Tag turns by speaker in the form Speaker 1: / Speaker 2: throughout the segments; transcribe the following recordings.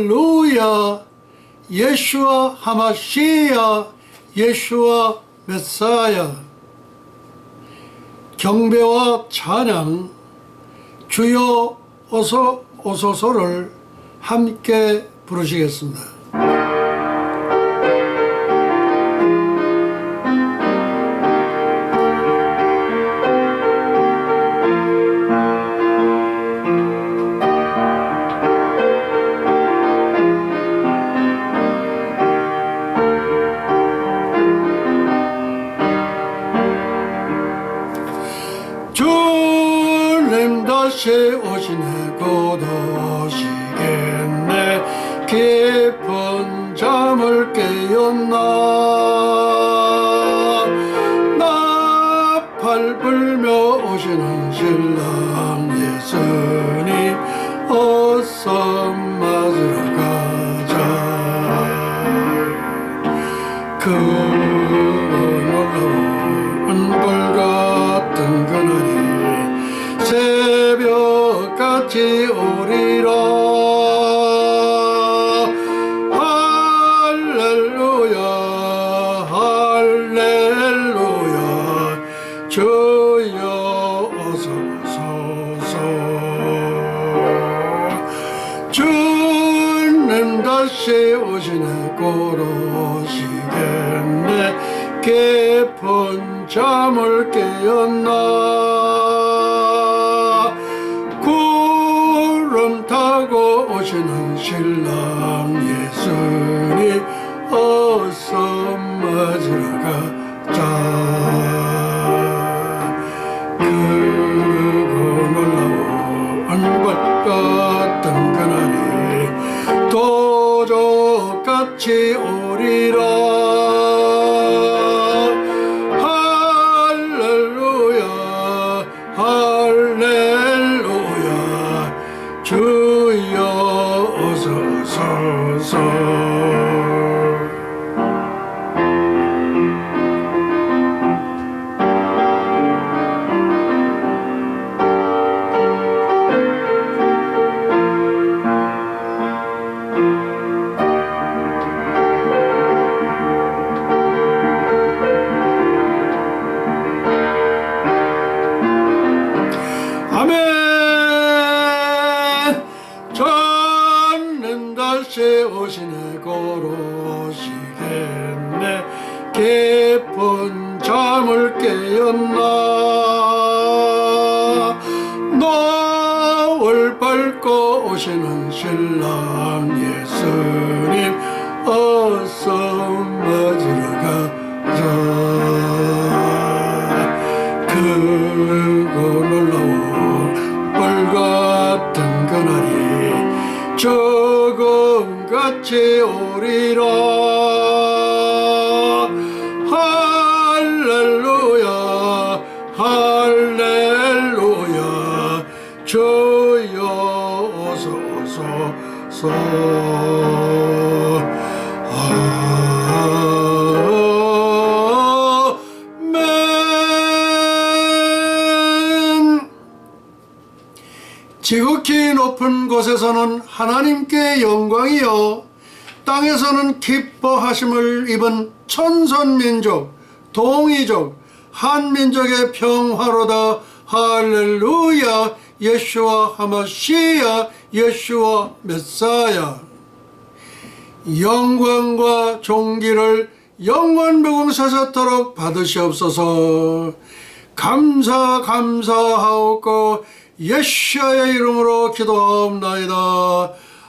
Speaker 1: 할렐루야 예수와 하마시야 예수와 메사야. 경배와 찬양 주여 어서 오소서를 함께 부르시겠습니다. 주님 다시 오시네 곧 오시겠네 깊은 잠을 깨었나 나팔 불며 오시는 신랑 예수님 어서 맞으러 가자. 그 놀라운 불같은 그날이 새벽같이 오리라. 할렐루야 할렐루야 주여 어서 오소서. 주님 다시 오시네 곧 오시겠네 깊은 잠을 깨었나 구름 타고 오시는 신랑 예수님 어서 맞으러 가자. 그고 놀라운 불 같은 그날이 도적같이 오리라. 할렐루야 주여 어서 오소서. 아멘. 주님 다시 오시네 곧 오시겠네 깊은 잠을 깨었나 노을 밝고 오시는 신랑 예수님 어서 맞으러 가자. 크고 놀라운 불같은 그날이 조금같이 오리라. 할렐루야 할렐루야 주여 어서 오소서. 지극히 높은 곳에서는 하나님께 영광이요 땅에서는 기뻐하심을 입은 천선민족 동이족 한민족의 평화로다. 할렐루야 예수와 하마시야 예수와 메사야. 영광과 존귀를 영원 무궁사사토록 받으시옵소서. 감사하옵고 예수의 이름으로 기도하옵나이다.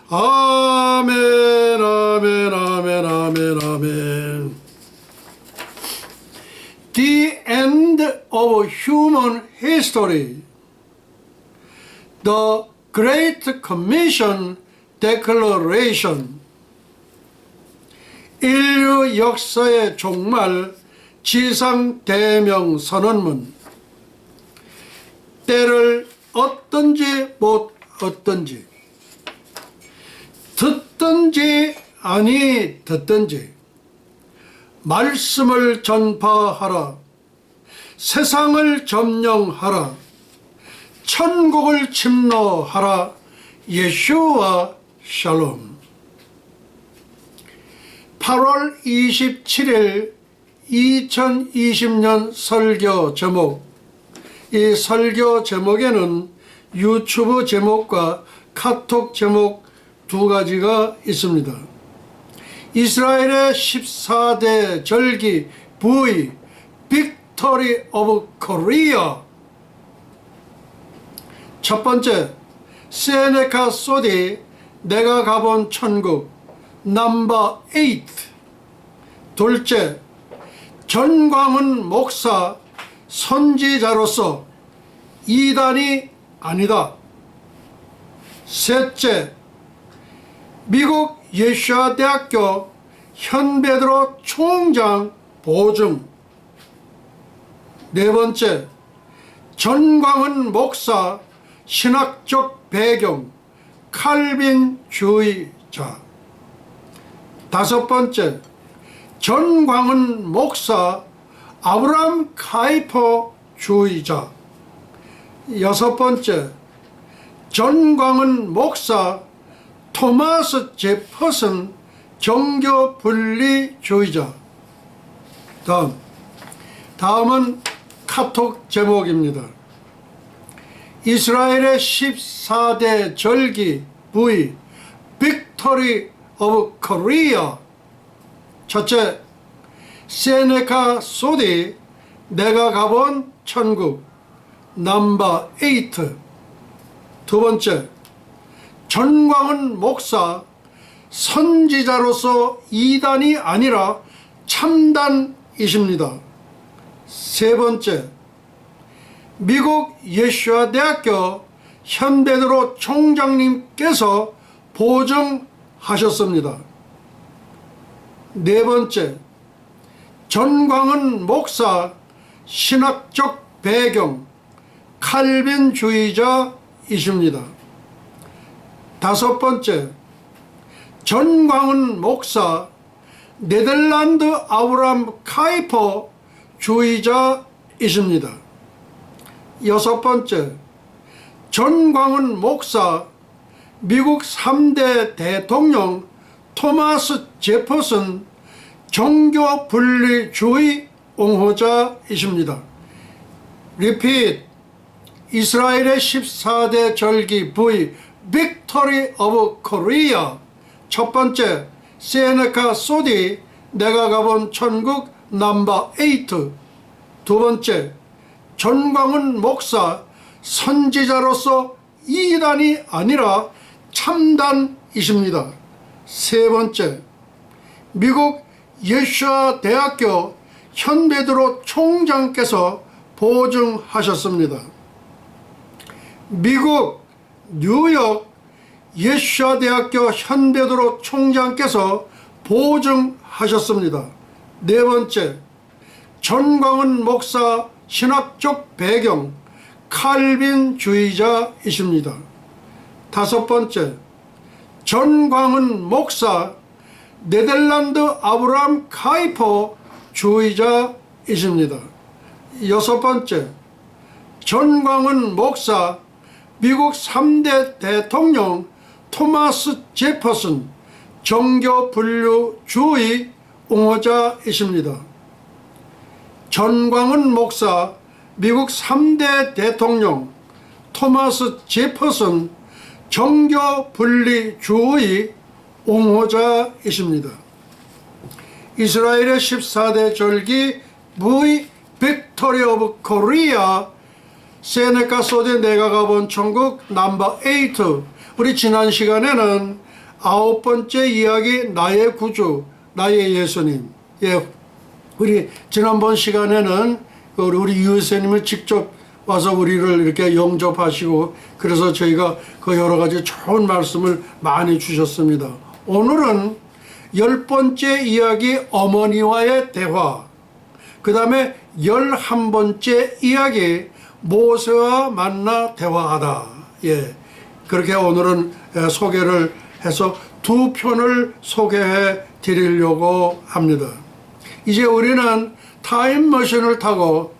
Speaker 1: 아멘 아멘 아멘 아멘 아멘. The end of human history. The Great Commission Declaration. 인류 역사의 종말 지상대명 선언문. 때를 얻든지 못 얻든지 듣든지 아니 듣든지 말씀을 전파하라. 세상을 점령하라. 천국을 침노하라. 예수와 샬롬. 8월 27일 2020년 설교 제목. 이 설교 제목에는 유튜브 제목과 카톡 제목 두 가지가 있습니다. 이스라엘의 14대 절기 부의 빅토리 오브 코리아. 첫 번째, 세네카 소디 내가 가본 천국 넘버 8. 둘째, 전광훈 목사 선지자로서 이단이 아니다. 셋째, 미국 예수아 대학교 현베드로 총장 보증. 네 번째, 전광훈 목사 신학적 배경 칼빈주의자. 다섯 번째, 전광훈 목사 아브라함 카이퍼주의자. 여섯 번째, 전광훈 목사 토마스 제퍼슨 종교 분리주의자. 다음은 카톡 제목입니다. 이스라엘의 14대 절기 부의 빅토리 오브 코리아. 첫째, 세네카 소디 내가 가본 천국 넘버 8. 두 번째, 전광훈 목사 선지자로서 이단이 아니라 참단이십니다. 세 번째, 미국 예수아 대학교 현베드로 총장님께서 보증하셨습니다. 네 번째, 전광훈 목사 신학적 배경 칼빈주의자이십니다. 다섯 번째, 전광훈 목사 네덜란드 아브라함 카이퍼 주의자이십니다. 여섯 번째, 전광훈 목사 미국 3대 대통령 토마스 제퍼슨 종교 분리주의 옹호자이십니다. 리핏, 이스라엘의 14대 절기 부의 빅토리 오브 코리아. 첫 번째, 세네카 소디 내가 가본 천국 넘버 8. 두 번째, 전광훈 목사 선지자로서 이단이 아니라 참단이십니다. 세 번째, 미국 예수아 대학교 현베드로 총장께서 보증하셨습니다. 미국 뉴욕 예수아 대학교 현베드로 총장께서 보증하셨습니다. 네 번째, 전광훈 목사 신학적 배경 칼빈주의자이십니다. 다섯 번째, 전광훈 목사 네덜란드 아브라함 카이퍼 주의자이십니다. 여섯 번째, 전광훈 목사 미국 3대 대통령 토마스 제퍼슨 종교 분류주의 옹호자이십니다. 전광훈 목사 미국 3대 대통령 토마스 제퍼슨 종교 분리주의 옹호자이십니다. 이스라엘의 14대 절기 부의 빅토리 오브 코리아 세네카 소디 내가 가본 천국 넘버 8. 우리 지난 시간에는 9번째 이야기 나의 구주 나의 예수님. 예, 우리 지난번 시간에는 우리 유선님을 직접 와서 우리를 이렇게 영접하시고 그래서 저희가 그 여러 가지 좋은 말씀을 많이 주셨습니다. 오늘은 10번째 이야기 어머니와의 대화, 그 다음에 11번째 이야기 모세와 만나 대화하다. 예, 그렇게 오늘은 소개를 해서 두 편을 소개해 드리려고 합니다. 이제 우리는 타임머신을 타고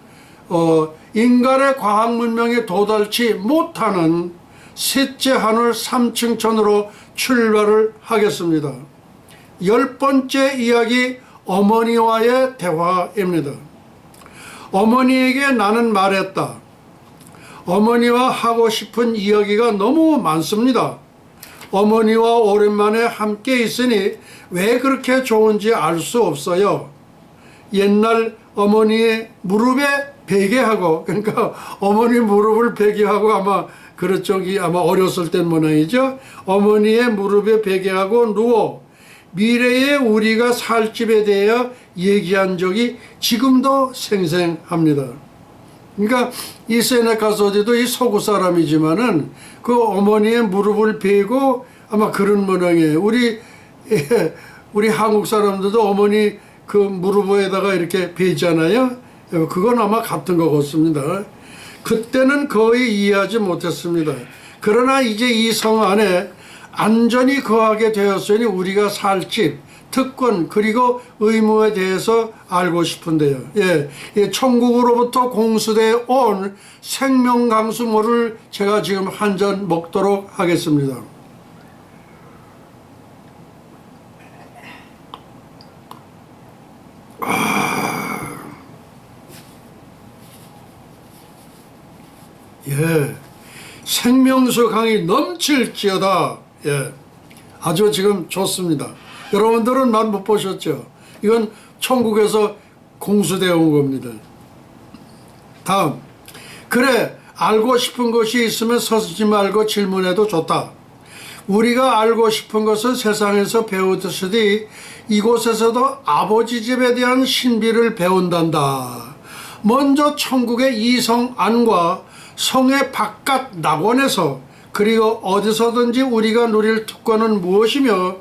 Speaker 1: 인간의 과학 문명에 도달치 못하는 셋째 하늘 3층천으로 출발을 하겠습니다. 10번째 이야기 어머니와의 대화입니다. 어머니에게 나는 말했다. 어머니와 하고 싶은 이야기가 너무 많습니다. 어머니와 오랜만에 함께 있으니 왜 그렇게 좋은지 알 수 없어요. 옛날 어머니의 무릎에 베개하고, 그러니까 어머니 무릎을 베개하고 아마 그런 쪽이 아마 어렸을 땐 모양이죠. 어머니의 무릎에 베개하고 누워 미래에 우리가 살 집에 대하여 얘기한 적이 지금도 생생합니다. 그러니까 이 세네카 소디도 이 서구 사람이지만은 그 어머니의 무릎을 베고 아마 그런 모양이에요. 우리 한국 사람들도 어머니 그 무릎에다가 이렇게 베잖아요. 그건 아마 같은 것 같습니다. 그때는 거의 이해하지 못했습니다. 그러나 이제 이 성 안에 안전히 거하게 되었으니 우리가 살 집, 특권 그리고 의무에 대해서 알고 싶은데요. 천국으로부터 공수되어 온 생명강수물을 제가 지금 한 잔 먹도록 하겠습니다. 생명수 강이 넘칠지어다. 아주 지금 좋습니다. 여러분들은 맛 못 보셨죠? 이건 천국에서 공수되어 온 겁니다. 다음, 그래 알고 싶은 것이 있으면 서지 말고 질문해도 좋다. 우리가 알고 싶은 것은 세상에서 배우듯이 이곳에서도 아버지 집에 대한 신비를 배운단다. 먼저 천국의 이성 안과 성의 바깥 낙원에서 그리고 어디서든지 우리가 누릴 특권은 무엇이며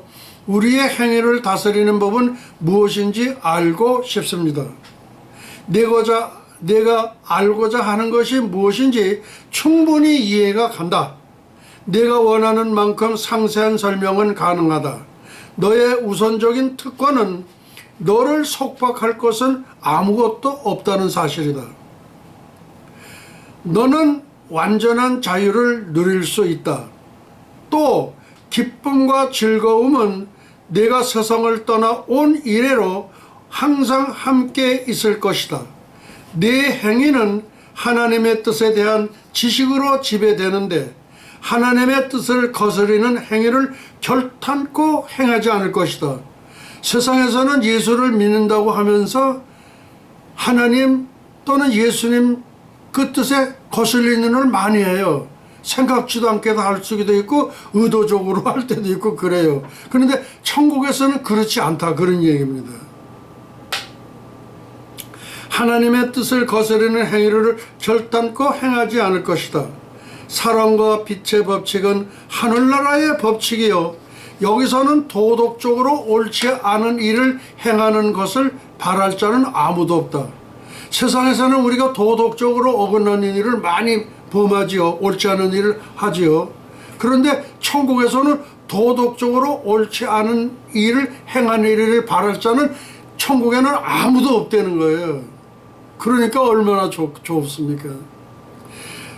Speaker 1: 우리의 행위를 다스리는 법은 무엇인지 알고 싶습니다. 내가 알고자 하는 것이 무엇인지 충분히 이해가 간다. 내가 원하는 만큼 상세한 설명은 가능하다. 너의 우선적인 특권은 너를 속박할 것은 아무것도 없다는 사실이다. 너는 완전한 자유를 누릴 수 있다. 또 기쁨과 즐거움은 내가 세상을 떠나 온 이래로 항상 함께 있을 것이다. 네 행위는 하나님의 뜻에 대한 지식으로 지배되는데 하나님의 뜻을 거스리는 행위를 결탄코 행하지 않을 것이다. 세상에서는 예수를 믿는다고 하면서 하나님 또는 예수님 그 뜻에 거슬리는 걸 많이 해요. 생각지도 않게도 할 수도 있고 의도적으로 할 때도 있고 그래요. 그런데 천국에서는 그렇지 않다, 그런 얘기입니다. 하나님의 뜻을 거스르는 행위를 결단코 행하지 않을 것이다. 사랑과 빛의 법칙은 하늘나라의 법칙이요, 여기서는 도덕적으로 옳지 않은 일을 행하는 것을 바랄 자는 아무도 없다. 세상에서는 우리가 도덕적으로 어긋나는 일을 많이 범하지요. 옳지 않은 일을 하지요. 그런데 천국에서는 도덕적으로 옳지 않은 일을 행하는 일을 바랄 자는 천국에는 아무도 없다는 거예요. 그러니까 얼마나 좋습니까?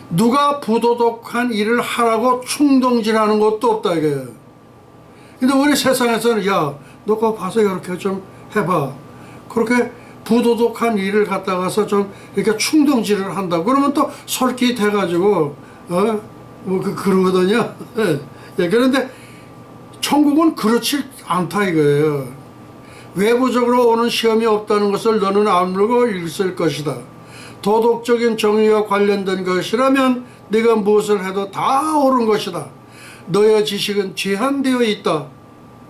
Speaker 1: 누가 부도덕한 일을 하라고 충동질하는 것도 없다 이거예요. 근데 우리 세상에서는 야, 너 그거 봐서 이렇게 좀 해봐. 그렇게 부도덕한 일을 갖다가서 좀 이렇게 충동질을 한다. 그러면 또 솔깃해가지고 그러거든요. 그런데 천국은 그렇지 않다 이거예요. 외부적으로 오는 시험이 없다는 것을 너는 아물고 있을 것이다. 도덕적인 정의와 관련된 것이라면 네가 무엇을 해도 다 옳은 것이다. 너의 지식은 제한되어 있다.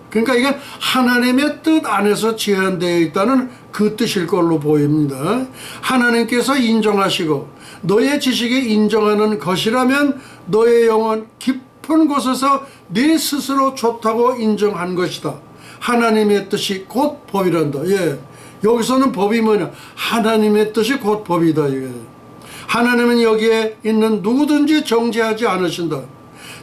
Speaker 1: 그러니까 이건 하나님의 뜻 안에서 제한되어 있다는 그 뜻일 걸로 보입니다. 하나님께서 인정하시고 너의 지식이 인정하는 것이라면 너의 영은 깊은 곳에서 네 스스로 좋다고 인정한 것이다. 하나님의 뜻이 곧 법이란다. 여기서는 법이 뭐냐? 하나님의 뜻이 곧 법이다. 하나님은 여기에 있는 누구든지 정죄하지 않으신다.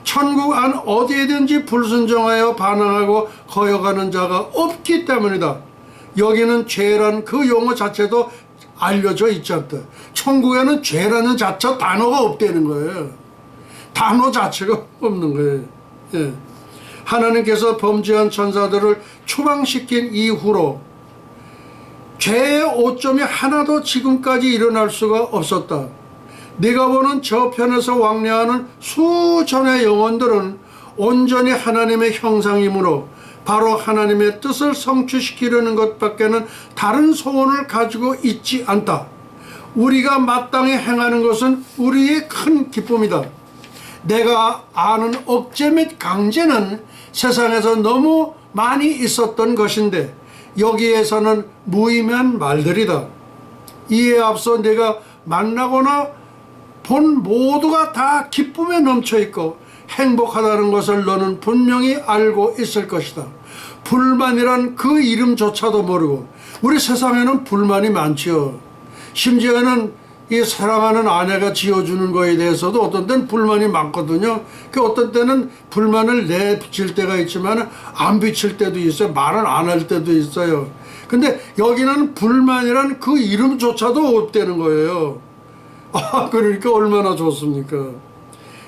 Speaker 1: 천국 안 어디에든지 불순종하여 반항하고 거역하는 자가 없기 때문이다. 여기는 죄란 그 용어 자체도 알려져 있지 않다. 천국에는 죄라는 자체 단어가 없다는 거예요. 단어 자체가 없는 거예요. 하나님께서 범죄한 천사들을 추방시킨 이후로 죄의 오점이 하나도 지금까지 일어날 수가 없었다. 네가 보는 저편에서 왕래하는 수천의 영혼들은 온전히 하나님의 형상이므로 바로 하나님의 뜻을 성취시키려는 것밖에는 다른 소원을 가지고 있지 않다. 우리가 마땅히 행하는 것은 우리의 큰 기쁨이다. 내가 아는 억제 및 강제는 세상에서 너무 많이 있었던 것인데 여기에서는 무의미한 말들이다. 이에 앞서 내가 만나거나 본 모두가 다 기쁨에 넘쳐있고 행복하다는 것을 너는 분명히 알고 있을 것이다. 불만이란 그 이름조차도 모르고, 우리 세상에는 불만이 많지요. 심지어는 이 사랑하는 아내가 지어주는 거에 대해서도 어떤 때는 불만이 많거든요. 그 어떤 때는 불만을 내비칠 때가 있지만 안 비칠 때도 있어요. 말을 안 할 때도 있어요. 근데 여기는 불만이란 그 이름조차도 없다는 거예요. 그러니까 얼마나 좋습니까?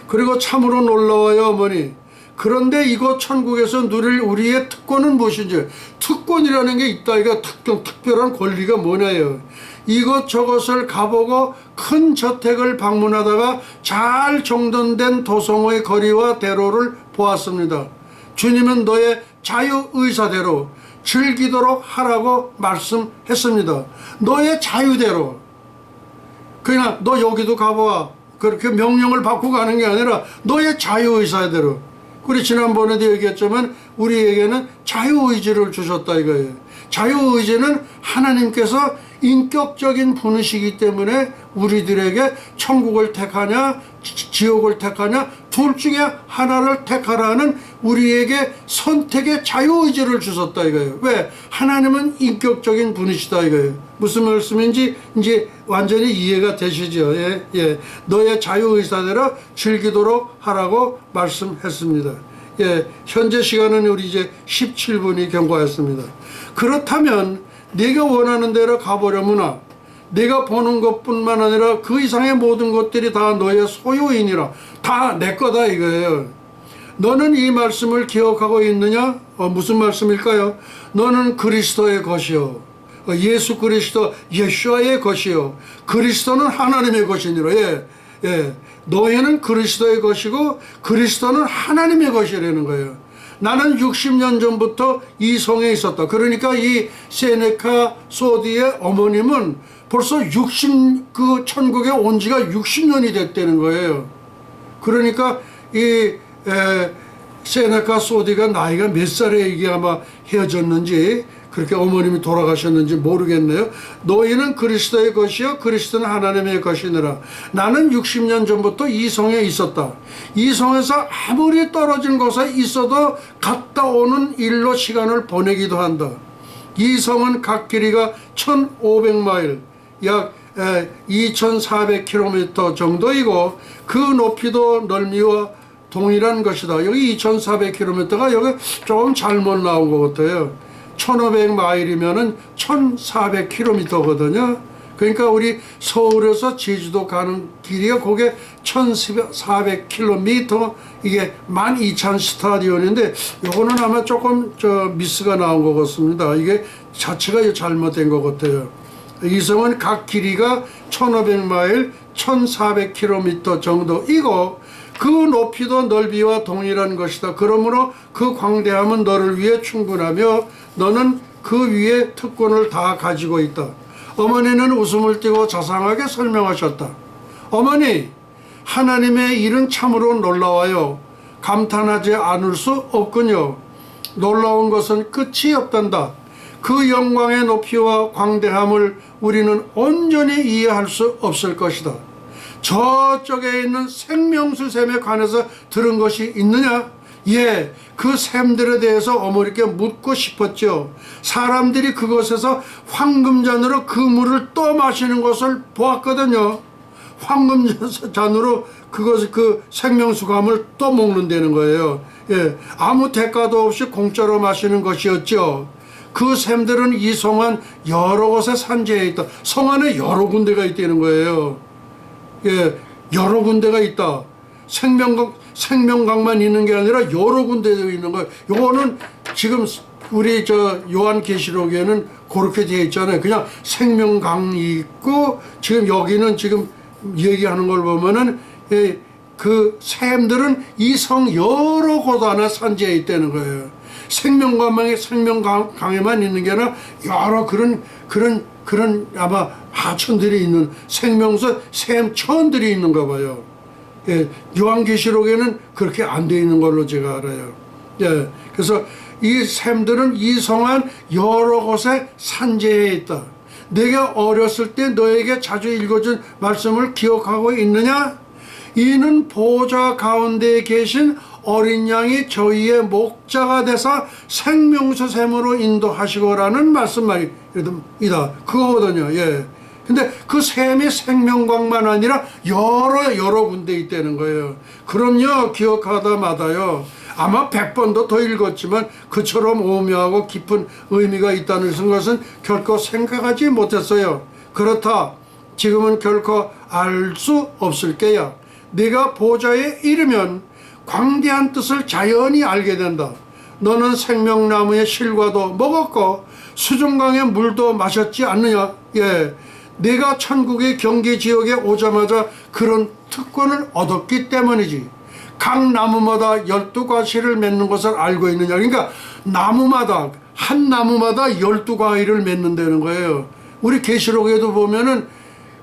Speaker 1: 그리고 참으로 놀라워요, 어머니. 그런데 이곳 천국에서 누릴 우리의 특권은 무엇인지. 특권이라는 게 있다. 이거 특별한 권리가 뭐냐요. 이것저것을 가보고 큰 저택을 방문하다가 잘 정돈된 도성의 거리와 대로를 보았습니다. 주님은 너의 자유의사대로 즐기도록 하라고 말씀했습니다. 너의 자유대로. 그냥 너 여기도 가봐. 그렇게 명령을 받고 가는 게 아니라 너의 자유의사대로. 우리 지난번에도 얘기했지만 우리에게는 자유의지를 주셨다 이거예요. 자유의지는 하나님께서 인격적인 분이시기 때문에 우리들에게 천국을 택하냐 지옥을 택하냐 둘 중에 하나를 택하라는 우리에게 선택의 자유의지를 주셨다 이거예요. 왜? 하나님은 인격적인 분이시다 이거예요. 무슨 말씀인지 이제 완전히 이해가 되시죠. 예. 너의 자유의사대로 즐기도록 하라고 말씀했습니다. 예, 현재 시간은 우리 이제 17분이 경과했습니다. 그렇다면 네가 원하는 대로 가보려무나 네가 보는 것뿐만 아니라 그 이상의 모든 것들이 다 너의 소유이니라. 다 내 거다 이거예요. 너는 이 말씀을 기억하고 있느냐? 무슨 말씀일까요? 너는 그리스도의 것이요, 예수 그리스도 예수와의 것이요, 그리스도는 하나님의 것이니라. 예. 너희는 그리스도의 것이고 그리스도는 하나님의 것이라는 거예요. 나는 60년 전부터 이 성에 있었다. 그러니까 이 세네카 소디의 어머님은 벌써 천국에 온 지가 60년이 됐다는 거예요. 그러니까 이 세네카 소디가 나이가 몇 살에 이게 아마 헤어졌는지 그렇게 어머님이 돌아가셨는지 모르겠네요. 너희는 그리스도의 것이요 그리스도는 하나님의 것이니라. 나는 60년 전부터 이 성에 있었다. 이 성에서 아무리 떨어진 곳에 있어도 갔다 오는 일로 시간을 보내기도 한다. 이 성은 각 길이가 1500마일 약 2400km 정도이고 그 높이도 넓이와 동일한 것이다. 여기 2400km가 여기 조금 잘못 나온 것 같아요. 1500마일이면은 1400km거든요. 그러니까 우리 서울에서 제주도 가는 길이가 그게 1400km, 이게 12,000 스타디온인데 요거는 아마 조금 미스가 나온 것 같습니다. 이게 자체가 잘못된 것 같아요. 이 성은 각 길이가 1500마일 1400km 정도이고 그 높이도 넓이와 동일한 것이다. 그러므로 그 광대함은 너를 위해 충분하며 너는 그 위에 특권을 다 가지고 있다. 어머니는 웃음을 띠고 자상하게 설명하셨다. 어머니, 하나님의 일은 참으로 놀라워요. 감탄하지 않을 수 없군요. 놀라운 것은 끝이 없단다. 그 영광의 높이와 광대함을 우리는 온전히 이해할 수 없을 것이다. 저쪽에 있는 생명수 샘에 관해서 들은 것이 있느냐? 예, 그 샘들에 대해서 어머니께 묻고 싶었죠. 사람들이 그곳에서 황금잔으로 그 물을 떠 마시는 것을 보았거든요. 황금잔으로 그 생명수감을 떠 먹는다는 거예요. 예, 아무 대가도 없이 공짜로 마시는 것이었죠. 그 샘들은 이 성안 여러 곳에 산재해 있다. 성 안에 여러 군데가 있다는 거예요. 예, 여러 군데가 있다. 생명강만 있는 게 아니라 여러 군데 있는 거예요. 요거는 지금 우리 저 요한계시록에는 그렇게 되어 있잖아요. 그냥 생명강이 있고 지금 여기는 지금 얘기하는 걸 보면은 그 샘들은 이 성 여러 곳 안에 산지에 있다는 거예요. 생명강에만 있는 게 아니라 여러 그런 아마 하천들이 있는 생명수 샘천들이 있는가 봐요. 예, 요한계시록에는 그렇게 안 돼 있는 걸로 제가 알아요. 예, 그래서 이 샘들은 이성한 여러 곳에 산재해 있다. 내가 어렸을 때 너에게 자주 읽어준 말씀을 기억하고 있느냐? 이는 보좌 가운데 계신 어린 양이 저희의 목자가 되사 생명수 샘으로 인도하시고라는 말씀이다. 그거거든요. 예. 근데 그 샘이 생명광만 아니라 여러 군데 있다는 거예요. 그럼요, 기억하다 마다요. 아마 100번도 더 읽었지만 그처럼 오묘하고 깊은 의미가 있다는 것은 결코 생각하지 못했어요. 그렇다. 지금은 결코 알 수 없을 게야. 네가 보좌에 이르면 광대한 뜻을 자연히 알게 된다. 너는 생명나무의 실과도 먹었고 수중강의 물도 마셨지 않느냐? 예, 네가 천국의 경계지역에 오자마자 그런 특권을 얻었기 때문이지. 각 나무마다 12가지를 맺는 것을 알고 있느냐? 그러니까 나무마다 한 나무마다 12과일을 맺는다는 거예요. 우리 계시록에도 보면은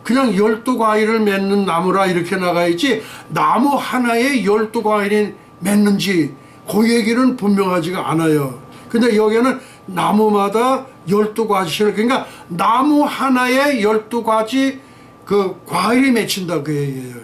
Speaker 1: 그냥 12과일을 맺는 나무라 이렇게 나가 있지 나무 하나에 12과일이 맺는지 그 얘기는 분명하지가 않아요. 근데 여기는 나무마다 12가지를 그러니까 나무 하나에 12가지 그 과일이 맺힌다 그 얘기예요.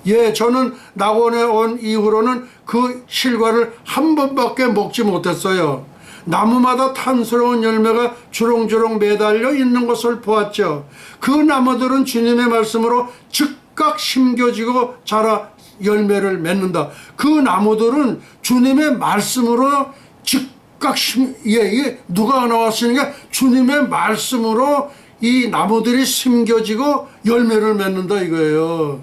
Speaker 1: 예, 저는 낙원에 온 이후로는 그 실과를 한 번밖에 먹지 못했어요. 나무마다 탐스러운 열매가 주렁주렁 매달려 있는 것을 보았죠. 그 나무들은 주님의 말씀으로 즉각 심겨지고 자라 열매를 맺는다. 그 나무들은 주님의 말씀으로 즉각 이게 누가 나왔으니까 주님의 말씀으로 이 나무들이 심겨지고 열매를 맺는다 이거예요.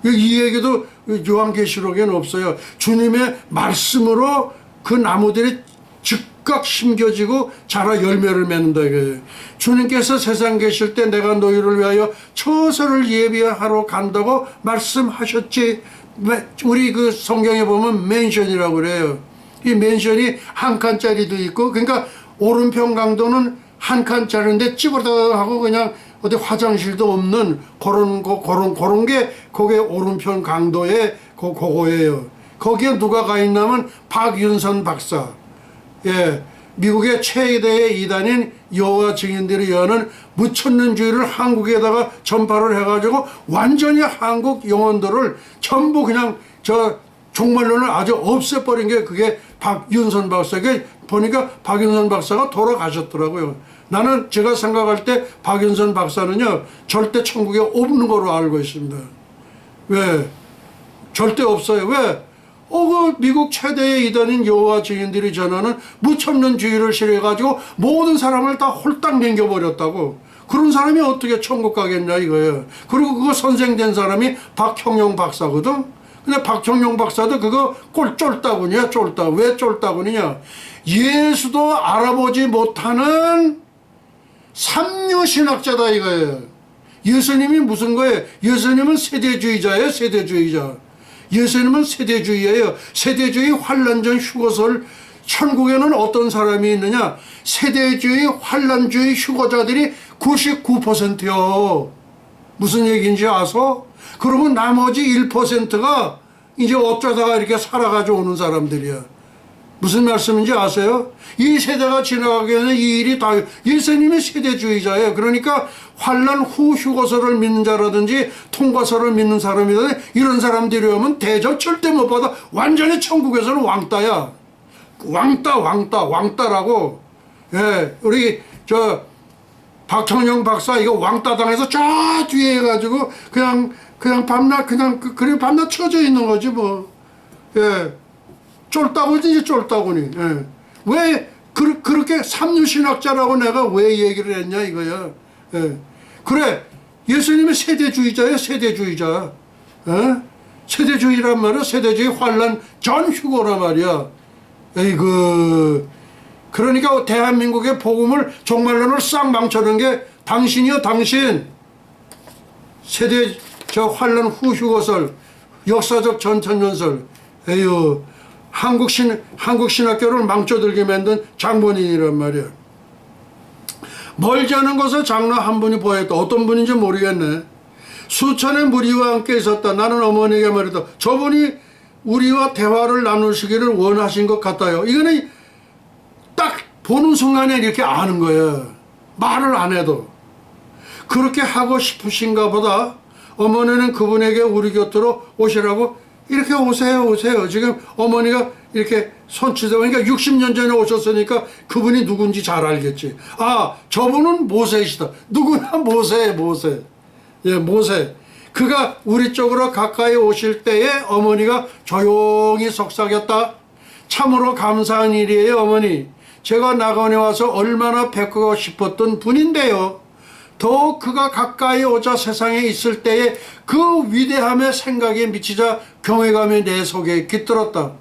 Speaker 1: 이 얘기도 요한계시록에는 없어요. 주님의 말씀으로 그 나무들이 즉각 심겨지고 자라 열매를 맺는다 이거예요. 주님께서 세상 계실 때 내가 너희를 위하여 처소를 예비하러 간다고 말씀하셨지. 우리 그 성경에 보면 맨션이라고 그래요. 이 맨션이 한 칸짜리도 있고 그러니까 오른편 강도는 한 칸짜리인데 찌그러하고 그냥 어디 화장실도 없는 그런 게 그게 오른편 강도의 그거예요. 거기에 누가 가 있냐면 박윤선 박사. 예, 미국의 최대의 이단인 여호와 증인들이 여는 묻혔는주의를 한국에다가 전파를 해가지고 완전히 한국 영혼들을 전부 그냥 저 종말론을 아주 없애버린 게 그게 박윤선 박사에게 보니까 박윤선 박사가 돌아가셨더라고요. 나는 제가 생각할 때 박윤선 박사는요 절대 천국에 없는 거로 알고 있습니다. 왜? 절대 없어요. 왜? 그 미국 최대의 이단인 여호와 증인들이 전하는 무천년주의를 실해가지고 모든 사람을 다 홀딱 넘겨버렸다고. 그런 사람이 어떻게 천국 가겠냐 이거예요. 그리고 그거 선생된 사람이 박형용 박사거든. 근데 박형용 박사도 그거 꼴 쫄따구냐 쫄따. 왜 쫄따구냐? 예수도 알아보지 못하는 삼류신학자다 이거예요. 예수님이 무슨 거예요? 예수님은 세대주의자예요. 세대주의자. 예수님은 세대주의예요. 세대주의 환란전 휴거설. 천국에는 어떤 사람이 있느냐? 세대주의 환란주의 휴거자들이 99%요. 무슨 얘기인지 아소? 그러면 나머지 1%가 이제 어쩌다가 이렇게 살아가지고 오는 사람들이야. 무슨 말씀인지 아세요? 이 세대가 지나가기에는 이 일이 다 예수님이 세대주의자예요. 그러니까 환란 후 휴거설을 믿는 자라든지 통과설을 믿는 사람이라든지 이런 사람들이 오면 대접 절대 못 받아. 완전히 천국에서는 왕따야. 왕따라고. 예, 우리 저 박형영 박사 이거 왕따 당해서 저 뒤에 해가지고 그냥 밤낮 그래 밤낮 쳐져 있는 거지 뭐. 예. 쫄따구니 쫄따구니. 예. 왜 그렇게 삼류신학자라고 내가 왜 얘기를 했냐 이거야. 예. 그래 예수님은 세대주의자예요. 세대주의자. 예? 세대주의란 말이야. 세대주의 환란 전 휴거란 말이야. 에이그. 그러니까 대한민국의 복음을 정말로는 싹 망쳐놓은 게 당신이요, 당신. 세대 저 환란 후 휴거설, 역사적 전천년설. 에휴, 한국 신학교를 망쳐들게 만든 장본인이란 말이야. 멀지 않은 곳에 장로 한 분이 보였다. 어떤 분인지 모르겠네. 수천의 무리와 함께 있었다. 나는 어머니에게 말했다. 저분이 우리와 대화를 나누시기를 원하신 것 같아요. 이거는 딱 보는 순간에 이렇게 아는 거예요. 말을 안 해도. 그렇게 하고 싶으신가 보다. 어머니는 그분에게 우리 곁으로 오시라고 이렇게 오세요. 지금 어머니가 이렇게 손치다 보니까 60년 전에 오셨으니까 그분이 누군지 잘 알겠지. 아, 저분은 모세이시다. 누구나 모세. 예, 모세. 그가 우리 쪽으로 가까이 오실 때에 어머니가 조용히 속삭였다. 참으로 감사한 일이에요, 어머니. 제가 낙원에 와서 얼마나 뵙고 싶었던 분인데요. 더 그가 가까이 오자 세상에 있을 때에 그 위대함의 생각에 미치자 경외감이 내 속에 깃들었다.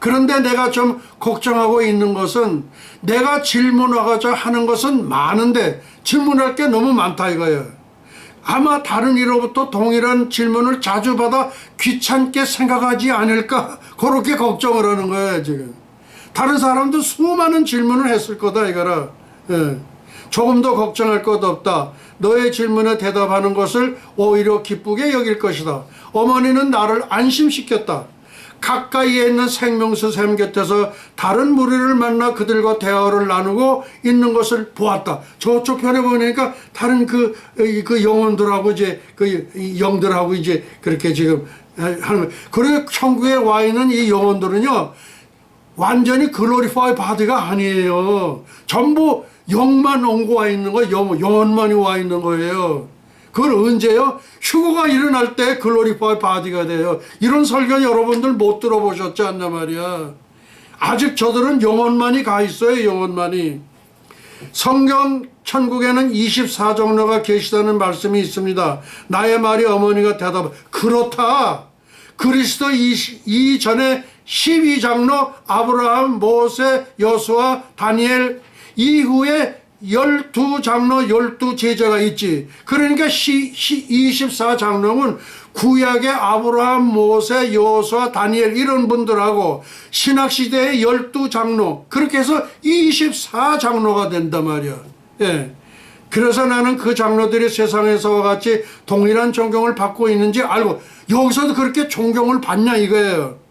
Speaker 1: 그런데 내가 좀 걱정하고 있는 것은 내가 질문하고자 하는 것은 많은데 질문할 게 너무 많다 이거예요. 아마 다른 이로부터 동일한 질문을 자주 받아 귀찮게 생각하지 않을까 그렇게 걱정을 하는 거예요 지금. 다른 사람도 수많은 질문을 했을 거다 이거라. 예. 조금 더 걱정할 것 없다. 너의 질문에 대답하는 것을 오히려 기쁘게 여길 것이다. 어머니는 나를 안심시켰다. 가까이에 있는 생명수 샘 곁에서 다른 무리를 만나 그들과 대화를 나누고 있는 것을 보았다. 저쪽 편에 보니까 다른 그 영혼들하고 이제 그 영들하고 이제 그렇게 지금 하는. 그리고 천국에 와 있는 이 영혼들은요 완전히 글로리파이 바디가 아니에요. 전부 영만 옮고 와 있는 거예요. 영혼만이 와 있는 거예요. 그걸 언제요? 휴거가 일어날 때 글로리파이 바디가 돼요. 이런 설교 여러분들 못 들어보셨지 않나 말이야. 아직 저들은 영혼만이 가 있어요. 영혼만이. 성경 천국에는 24장로가 계시다는 말씀이 있습니다. 나의 말이 어머니가 대답. 그렇다. 그리스도 이전에 12장로 아브라함, 모세, 여수아, 다니엘 이후에 12장로 12제자가 있지. 그러니까 24장로는 구약의 아브라함, 모세, 여호수아, 다니엘 이런 분들하고 신학시대의 12장로 그렇게 해서 24장로가 된단 말이야. 예. 그래서 나는 그 장로들이 세상에서와 같이 동일한 존경을 받고 있는지 알고 여기서도 그렇게 존경을 받냐 이거예요.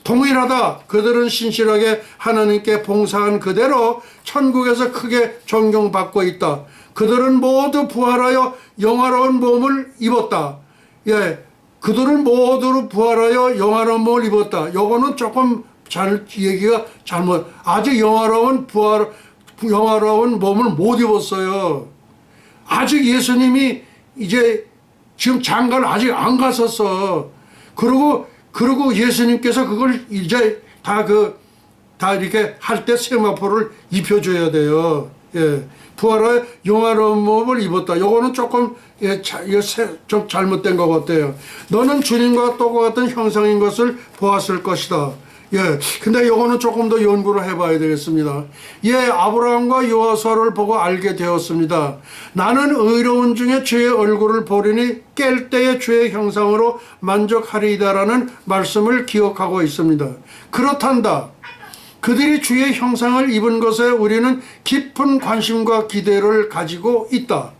Speaker 1: 동일하다. 그들은 신실하게 하나님께 봉사한 그대로 천국에서 크게 존경받고 있다. 그들은 모두 부활하여 영화로운 몸을 입었다. 예, 그들은 모두 부활하여 영화로운 몸을 입었다. 요거는 조금 얘기가 잘못. 아직 영화로운 몸을 못 입었어요. 아직 예수님이 이제 지금 장가를 아직 안 갔었어. 그리고 예수님께서 그걸 이제 다 이렇게 할 때 세마포를 입혀줘야 돼요. 예. 부활의 영화로운 몸을 입었다. 요거는 조금, 좀 잘못된 것 같아요. 너는 주님과 똑같은 형상인 것을 보았을 것이다. 예. 근데 요거는 조금 더 연구를 해봐야 되겠습니다. 예, 아브라함과 여호수아를 보고 알게 되었습니다. 나는 의로운 중에 주의 얼굴을 보리니 깰 때의 주의 형상으로 만족하리이다라는 말씀을 기억하고 있습니다. 그렇단다. 그들이 주의 형상을 입은 것에 우리는 깊은 관심과 기대를 가지고 있다.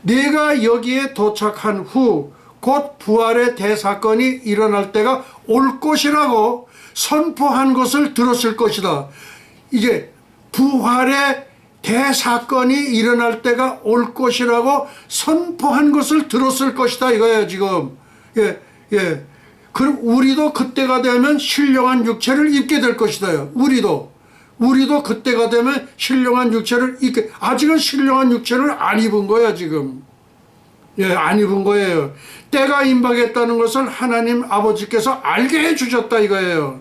Speaker 1: 네가 여기에 도착한 후 곧 부활의 대사건이 일어날 때가 올 것이라고 선포한 것을 들었을 것이다. 이제 부활의 대사건이 일어날 때가 올 것이라고 선포한 것을 들었을 것이다 이거예요 지금. 예. 그럼 우리도 그때가 되면 신령한 육체를 입게 될 것이다. 우리도 그때가 되면 신령한 육체를 입게. 아직은 신령한 육체를 안 입은 거야 지금. 예, 안 입은 거예요. 때가 임박했다는 것을 하나님 아버지께서 알게 해주셨다 이거예요.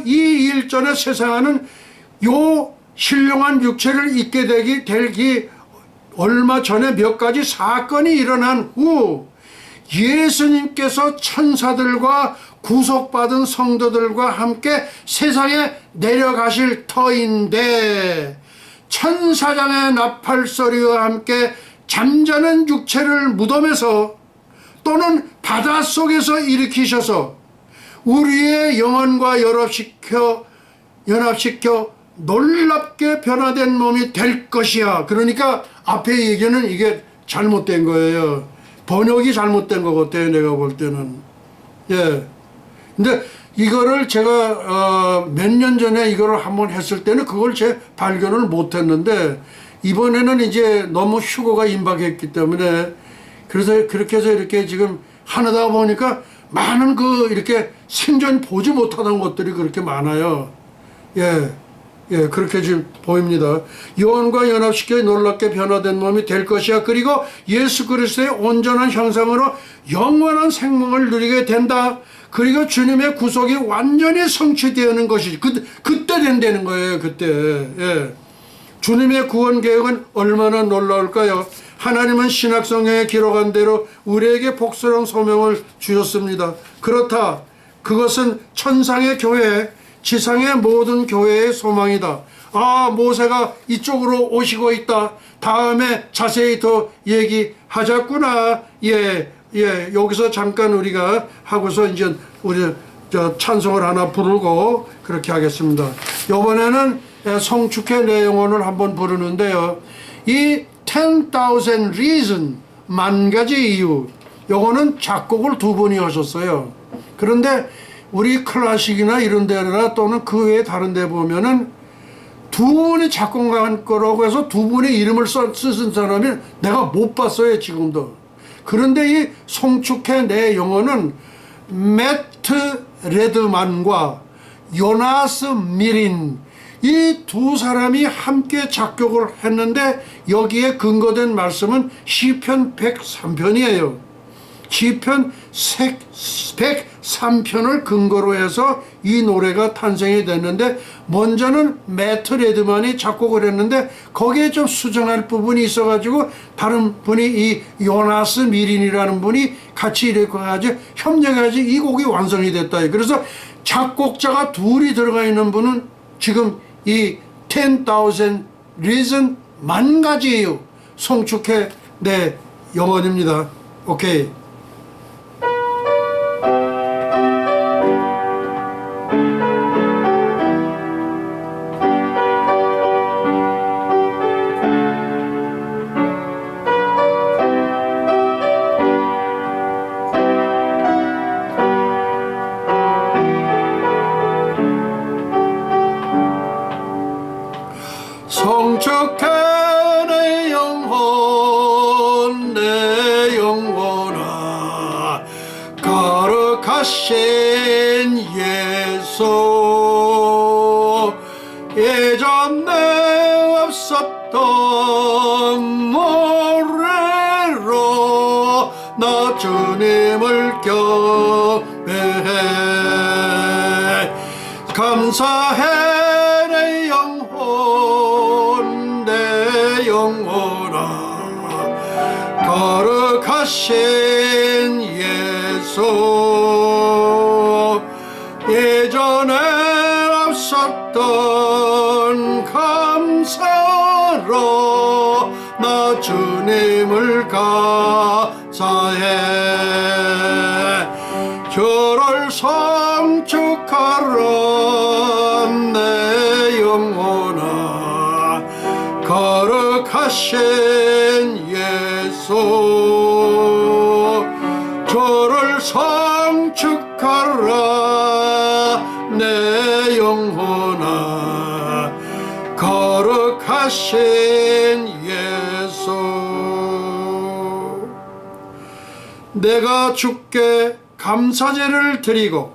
Speaker 1: 이 일전에 세상에는 요 신령한 육체를 입게 되기 얼마 전에 몇 가지 사건이 일어난 후 예수님께서 천사들과 구속받은 성도들과 함께 세상에 내려가실 터인데 천사장의 나팔소리와 함께 잠자는 육체를 무덤에서 또는 바닷속에서 일으키셔서 우리의 영혼과 연합시켜 놀랍게 변화된 몸이 될 것이야. 그러니까 앞에 얘기는 이게 잘못된 거예요. 번역이 잘못된 것 같아요. 내가 볼 때는. 예. 근데 이거를 제가 몇 년 전에 이거를 한번 했을 때는 그걸 제 발견을 못 했는데 이번에는 이제 너무 휴거가 임박했기 때문에 그래서 그렇게 해서 이렇게 지금 하다 보니까 많은 이렇게 생전 보지 못하던 것들이 그렇게 많아요. 예. 예, 그렇게 지금 보입니다. 영혼과 연합시켜 놀랍게 변화된 몸이 될 것이야. 그리고 예수 그리스도의 온전한 형상으로 영원한 생명을 누리게 된다. 그리고 주님의 구속이 완전히 성취되는 것이 그때 된다는 거예요. 그때. 예. 주님의 구원 계획은 얼마나 놀라울까요? 하나님은 신약성경에 기록한 대로 우리에게 복스러운 소명을 주셨습니다. 그렇다. 그것은 천상의 교회, 지상의 모든 교회의 소망이다. 아, 모세가 이쪽으로 오시고 있다. 다음에 자세히 더 얘기하자꾸나. 예, 여기서 잠깐 우리가 하고서 이제 우리 찬송을 하나 부르고 그렇게 하겠습니다. 이번에는 송축회 내 영혼을 한번 부르는데요. 이 10,000 reason, 만 가지 이유, 요거는 작곡을 두 분이 하셨어요. 그런데 우리 클래식이나 이런 데나 또는 그 외에 다른 데 보면은 두 분이 작곡한 거라고 해서 두 분의 이름을 쓰신 사람이 내가 못 봤어요, 지금도. 그런데 이 송축회 내 영혼은 매트 레드만과 요나스 미린, 이 두 사람이 함께 작곡을 했는데 여기에 근거된 말씀은 시편 103편이에요. 시편 103편을 근거로 해서 이 노래가 탄생이 됐는데 먼저는 매트 레드만이 작곡을 했는데 거기에 좀 수정할 부분이 있어가지고 다른 분이 이 요나스 미린이라는 분이 같이 이렇게 가지고 협력해가지고 이 곡이 완성이 됐다. 그래서 작곡자가 둘이 들어가 있는 분은 지금 이 10,000 reason, 만 가지 이유, 송축회 내 영혼입니다. 오케이. 송축회 내 영혼, 내 영혼아, 거룩하신 예수, 예전에 없었던 노래로 나 주님을 경배해. 감사해 내 영혼, 내 영혼아, 거룩하신 예수, 예전에 없었던 감사로 나 주님을 감사해. 주를 성축하라 내 영혼아, 거룩하신 예수, 주를 성축하라 내 영혼아, 거룩하신 예수. 내가 주께 감사제를 드리고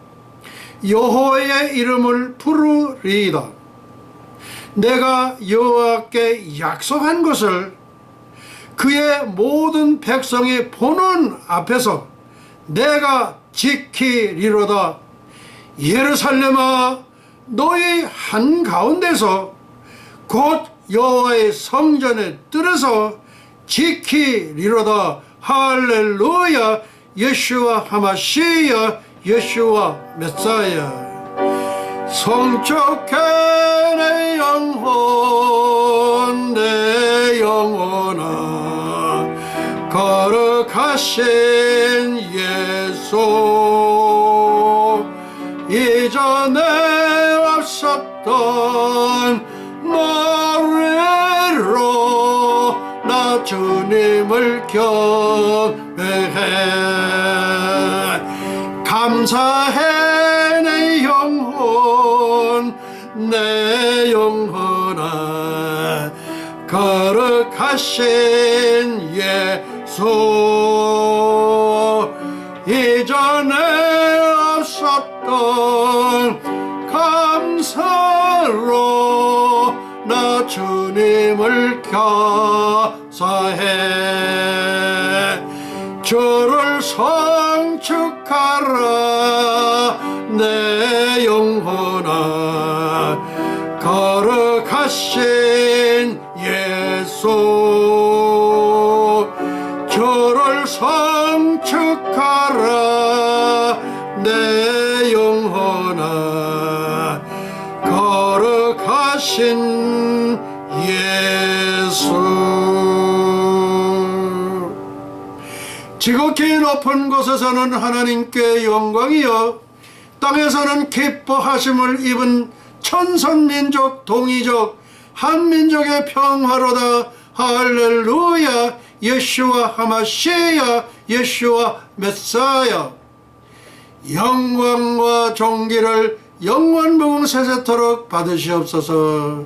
Speaker 1: 여호와의 이름을 부르리이다. 내가 여호와께 약속한 것을 그의 모든 백성이 보는 앞에서 내가 지키리로다. 예루살렘아, 너희 한가운데서 곧 여호와의 성전의 뜰에서 지키리로다. 할렐루야. 예수와 하마시야 예수와 메사야. 성축해 내 영혼 내 영혼아 거룩하신 예수 이전에 없었던 노래로 나 주님을 경배해 감사해 내 영혼 내 영혼아 거룩하신 예수 이전에 없었던 감사로 나 주님을 감사해 주를 성축하라 내 영혼아 거룩하신 예수 주를 성축하라 내 영혼아 거룩하신 예수. 지극히 높은 곳에서는 하나님께 영광이여 땅에서는 기뻐하심을 입은 천선민족 동이족 한민족의 평화로다. 할렐루야. 예수와 하마시야 예수와 메사야. 영광과 존귀를 영원 무궁세세토록 받으시옵소서.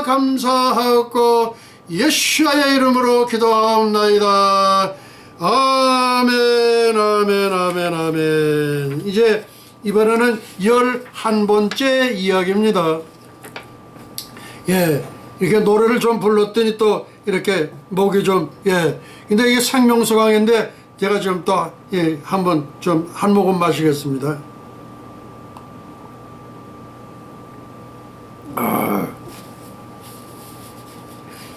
Speaker 1: 감사하고 예수의 이름으로 기도하옵나이다. 아멘 아멘 아멘 아멘. 이제 이번에는 11번째 이야기입니다. 예, 이렇게 노래를 좀 불렀더니 또 이렇게 목이 좀, 예, 근데 이게 생명수 강인데 제가 좀 또, 예, 한번 좀 한 모금 마시겠습니다.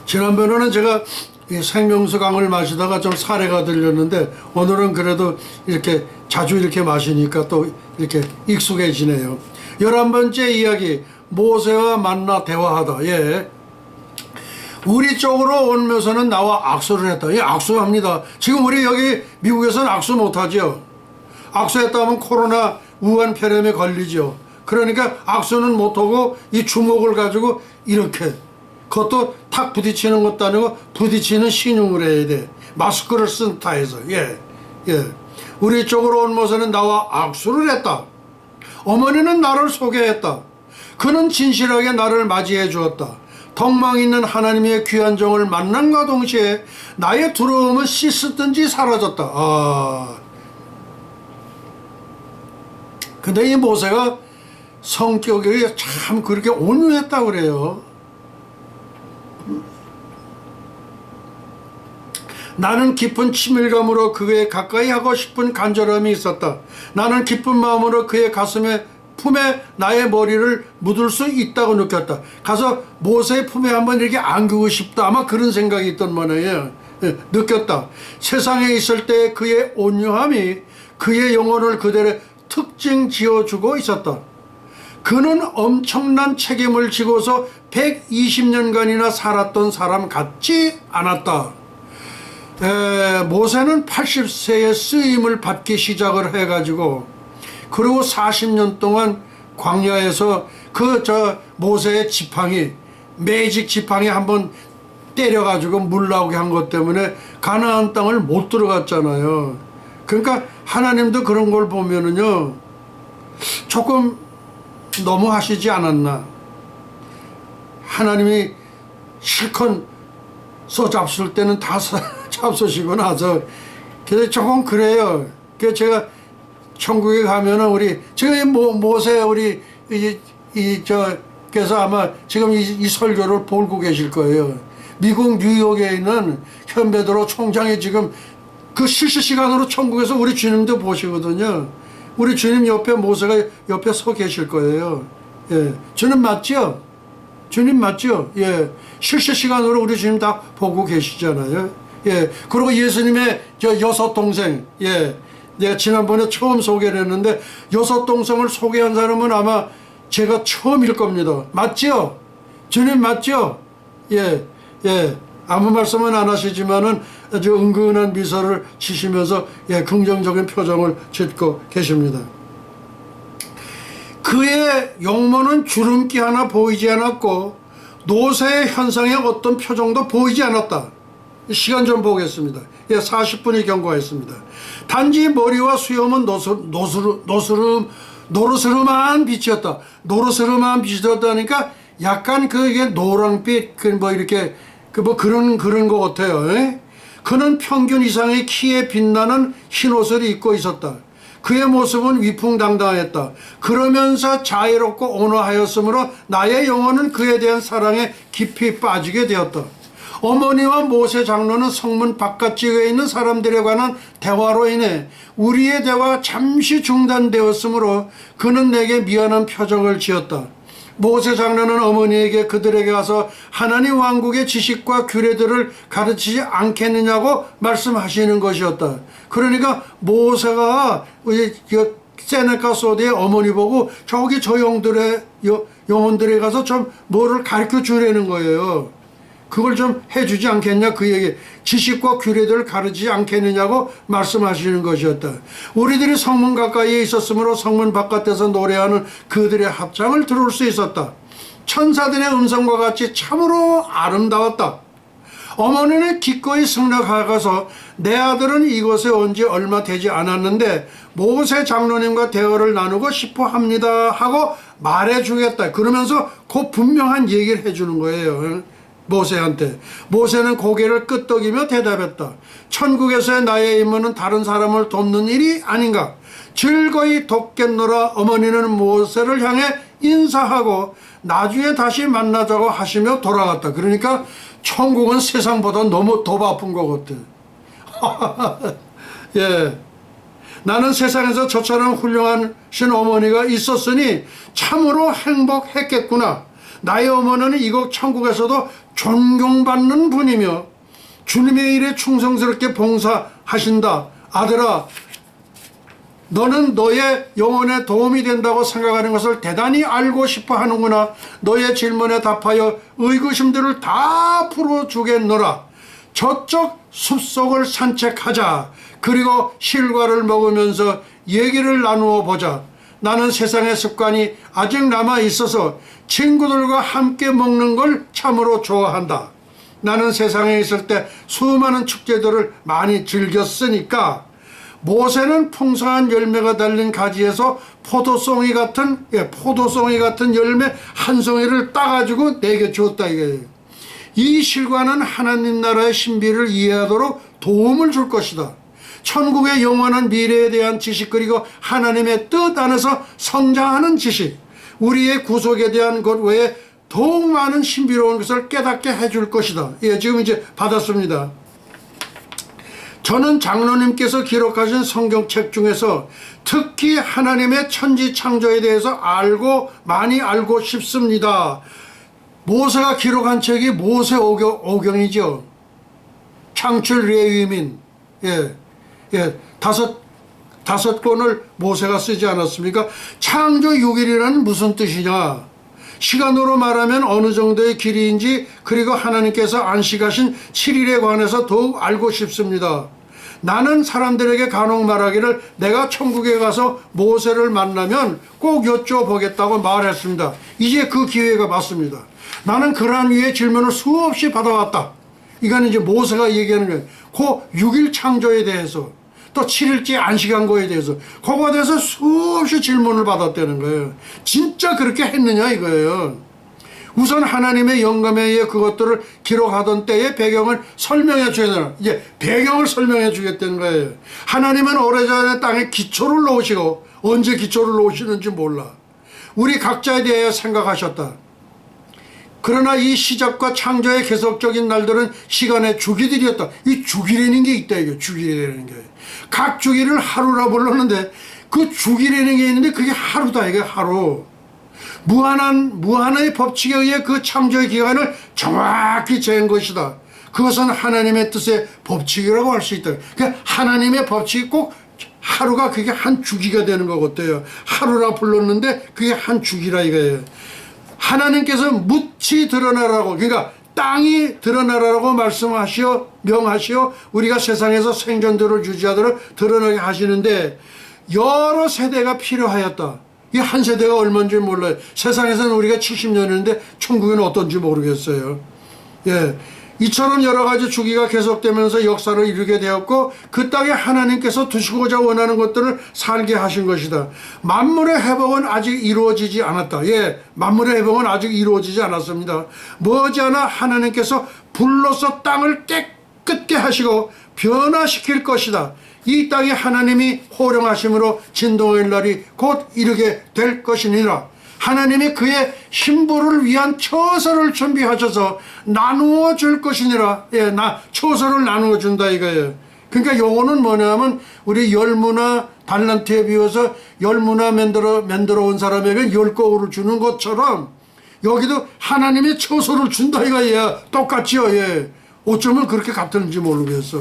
Speaker 1: 지난번에는 제가 이 생명수 강을 마시다가 좀 사례가 들렸는데 오늘은 그래도 이렇게 자주 이렇게 마시니까 또 이렇게 익숙해지네요. 11번째 이야기, 모세와 만나 대화하다. 예. 우리 쪽으로 오면서는 나와 악수를 했다. 예, 악수합니다. 지금 우리 여기 미국에서는 악수 못하죠. 악수했다 하면 코로나 우한 폐렴에 걸리죠. 그러니까 악수는 못하고 이 주먹을 가지고 이렇게, 그것도 탁 부딪히는 것도 아니고 부딪히는 신용을 해야 돼. 마스크를 쓴 타에서. 예, 예. 우리 쪽으로 온 모세는 나와 악수를 했다. 어머니는 나를 소개했다. 그는 진실하게 나를 맞이해 주었다. 덕망 있는 하나님의 귀한 종을 만남과 동시에 나의 두려움은 씻었든지 사라졌다. 근데 이 모세가 성격이 참 그렇게 온유했다고 그래요. 나는 깊은 친밀감으로 그에 가까이 하고 싶은 간절함이 있었다. 나는 기쁜 마음으로 그의 가슴에 품에 나의 머리를 묻을 수 있다고 느꼈다. 가서 모세의 품에 한번 이렇게 안기고 싶다. 아마 그런 생각이 있던 모양이에요. 느꼈다. 세상에 있을 때 그의 온유함이 그의 영혼을 그대로 특징 지어주고 있었다. 그는 엄청난 책임을 지고서 120년간이나 살았던 사람 같지 않았다. 모세는 80세에 쓰임을 받기 시작을 해가지고 그리고 40년 동안 광야에서 모세의 지팡이, 매직 지팡이 한번 때려가지고 물 나오게 한 것 때문에 가나안 땅을 못 들어갔잖아요. 그러니까 하나님도 그런 걸 보면은요, 조금 너무 하시지 않았나. 하나님이 실컷 잡술 때는 다 잡수시고 나서, 그래서 조금 그래요. 그래서 제가 천국에 가면은 우리 지금 모세 우리 그래서 아마 지금 이 설교를 보고 계실 거예요. 미국 뉴욕에 있는 현베드로 총장이 지금 그 실시간으로 천국에서 우리 주님도 보시거든요. 우리 주님 옆에 모세가 옆에 서 계실 거예요. 예, 주님 맞죠? 주님 맞죠? 예, 실시간으로 우리 주님 다 보고 계시잖아요. 예. 그리고 예수님의 저 여섯 동생, 예. 내가 지난번에 처음 소개를 했는데 여섯 동생을 소개한 사람은 아마 제가 처음일 겁니다. 맞죠? 주님 맞죠? 예. 예. 아무 말씀은 안 하시지만은 아주 은근한 미소를 지시면서 예, 긍정적인 표정을 짓고 계십니다. 그의 용모는 주름기 하나 보이지 않았고 노쇠의 현상의 어떤 표정도 보이지 않았다. 시간 좀 보겠습니다. 예, 40분이 경과했습니다. 단지 머리와 수염은 노르스름한 빛이었다. 노르스름한 빛이었다니까 약간 그게 노랑빛 뭐 이렇게 뭐 그런 것 같아요. 에? 그는 평균 이상의 키에 빛나는 흰 옷을 입고 있었다. 그의 모습은 위풍당당했다. 그러면서 자애롭고 온화하였으므로 나의 영혼은 그에 대한 사랑에 깊이 빠지게 되었다. 어머니와 모세 장로는 성문 바깥쪽에 있는 사람들에 관한 대화로 인해 우리의 대화가 잠시 중단되었으므로 그는 내게 미안한 표정을 지었다. 모세 장로는 어머니에게 그들에게 가서 하나님 왕국의 지식과 규례들을 가르치지 않겠느냐고 말씀하시는 것이었다. 그러니까 모세가 세네카 소대의 어머니 보고 저기 저 영혼들에 가서 좀 뭐를 가르쳐 주려는 거예요. 그걸 좀 해주지 않겠냐, 그 얘기. 지식과 규례들을 가르치지 않겠느냐고 말씀하시는 것이었다. 우리들이 성문 가까이에 있었으므로 성문 바깥에서 노래하는 그들의 합창을 들을 수 있었다. 천사들의 음성과 같이 참으로 아름다웠다. 어머니는 기꺼이 승낙하여서 내 아들은 이곳에 온 지 얼마 되지 않았는데 모세 장로님과 대화를 나누고 싶어 합니다 하고 말해주겠다. 그러면서 그 분명한 얘기를 해주는 거예요. 모세한테. 모세는 고개를 끄덕이며 대답했다. 천국에서의 나의 임무는 다른 사람을 돕는 일이 아닌가. 즐거이 돕겠노라. 어머니는 모세를 향해 인사하고 나중에 다시 만나자고 하시며 돌아갔다. 그러니까 천국은 세상보다 너무 더 바쁜 것 같아. 예. 나는 세상에서 저처럼 훌륭하신 어머니가 있었으니 참으로 행복했겠구나. 나의 어머니는 이곳 천국에서도 존경받는 분이며 주님의 일에 충성스럽게 봉사하신다. 아들아, 너는 너의 영혼에 도움이 된다고 생각하는 것을 대단히 알고 싶어 하는구나. 너의 질문에 답하여 의구심들을 다 풀어주겠노라. 저쪽 숲속을 산책하자. 그리고 실과를 먹으면서 얘기를 나누어 보자. 나는 세상의 습관이 아직 남아 있어서 친구들과 함께 먹는 걸 참으로 좋아한다. 나는 세상에 있을 때 수많은 축제들을 많이 즐겼으니까. 모세는 풍성한 열매가 달린 가지에서 포도송이 같은 열매 한 송이를 따가지고 내게 줬다. 이 실과는 하나님 나라의 신비를 이해하도록 도움을 줄 것이다. 천국의 영원한 미래에 대한 지식, 그리고 하나님의 뜻 안에서 성장하는 지식, 우리의 구속에 대한 것 외에 더욱 많은 신비로운 것을 깨닫게 해줄 것이다. 예, 지금 이제 받았습니다. 저는 장로님께서 기록하신 성경책 중에서 특히 하나님의 천지 창조에 대해서 많이 알고 싶습니다. 모세가 기록한 책이 모세오경이죠. 창출 레위민. 예, 다섯 권을 모세가 쓰지 않았습니까? 창조 6일이라는 무슨 뜻이냐? 시간으로 말하면 어느 정도의 길이인지, 그리고 하나님께서 안식하신 7일에 관해서 더욱 알고 싶습니다. 나는 사람들에게 간혹 말하기를 내가 천국에 가서 모세를 만나면 꼭 여쭤보겠다고 말했습니다. 이제 그 기회가 맞습니다. 나는 그러한 유의 질문을 수없이 받아왔다. 이거는 이제 모세가 얘기하는 거예요. 그 6일 창조에 대해서, 또 7일째 안식한 거에 대해서, 그거에 대해서 수없이 질문을 받았다는 거예요. 진짜 그렇게 했느냐 이거예요. 우선 하나님의 영감에 의해 그것들을 기록하던 때의 배경을 설명해 줘야 되나. 이제 배경을 설명해 주겠다는 거예요. 하나님은 오래전에 땅에 기초를 놓으시고 언제 기초를 놓으시는지 몰라. 우리 각자에 대해 생각하셨다. 그러나 이 시작과 창조의 계속적인 날들은 시간의 주기들이었다. 이 주기라는 게 있다, 이게. 주기라는 게. 각 주기를 하루라 불렀는데 그 주기라는 게 있는데 그게 하루다, 이게 하루. 무한의 법칙에 의해 그 창조의 기간을 정확히 재은 것이다. 그것은 하나님의 뜻의 법칙이라고 할 수 있다. 그러니까 하나님의 법칙이 꼭 하루가 그게 한 주기가 되는 거거든요. 하루라 불렀는데 그게 한 주기라 이거예요. 하나님께서 묻히 드러나라고, 그러니까 땅이 드러나라고 말씀하시어 명하시어 우리가 세상에서 생존들을 유지하도록 드러나게 하시는데 여러 세대가 필요하였다. 이 한 세대가 얼마인지 몰라요. 세상에서는 우리가 70년인데 천국에는 어떤지 모르겠어요. 예, 이처럼 여러 가지 주기가 계속되면서 역사를 이루게 되었고 그 땅에 하나님께서 두시고자 원하는 것들을 살게 하신 것이다. 만물의 회복은 아직 이루어지지 않았다. 예, 만물의 회복은 아직 이루어지지 않았습니다. 머지않아 하나님께서 불로서 땅을 깨끗게 하시고 변화시킬 것이다. 이 땅에 하나님이 호령하심으로 진동할 날이 곧 이르게 될 것이니라. 하나님이 그의 신부를 위한 처소를 준비하셔서 나누어 줄 것이니라. 예, 처소를 나누어 준다 이거예요. 그러니까 요거는 뭐냐면 우리 열무나 달란트에 비해서 열무나 만들어 온 사람에게 열 거울을 주는 것처럼 여기도 하나님이 처소를 준다 이거예요. 똑같지요. 예. 어쩌면 그렇게 같은지 모르겠어.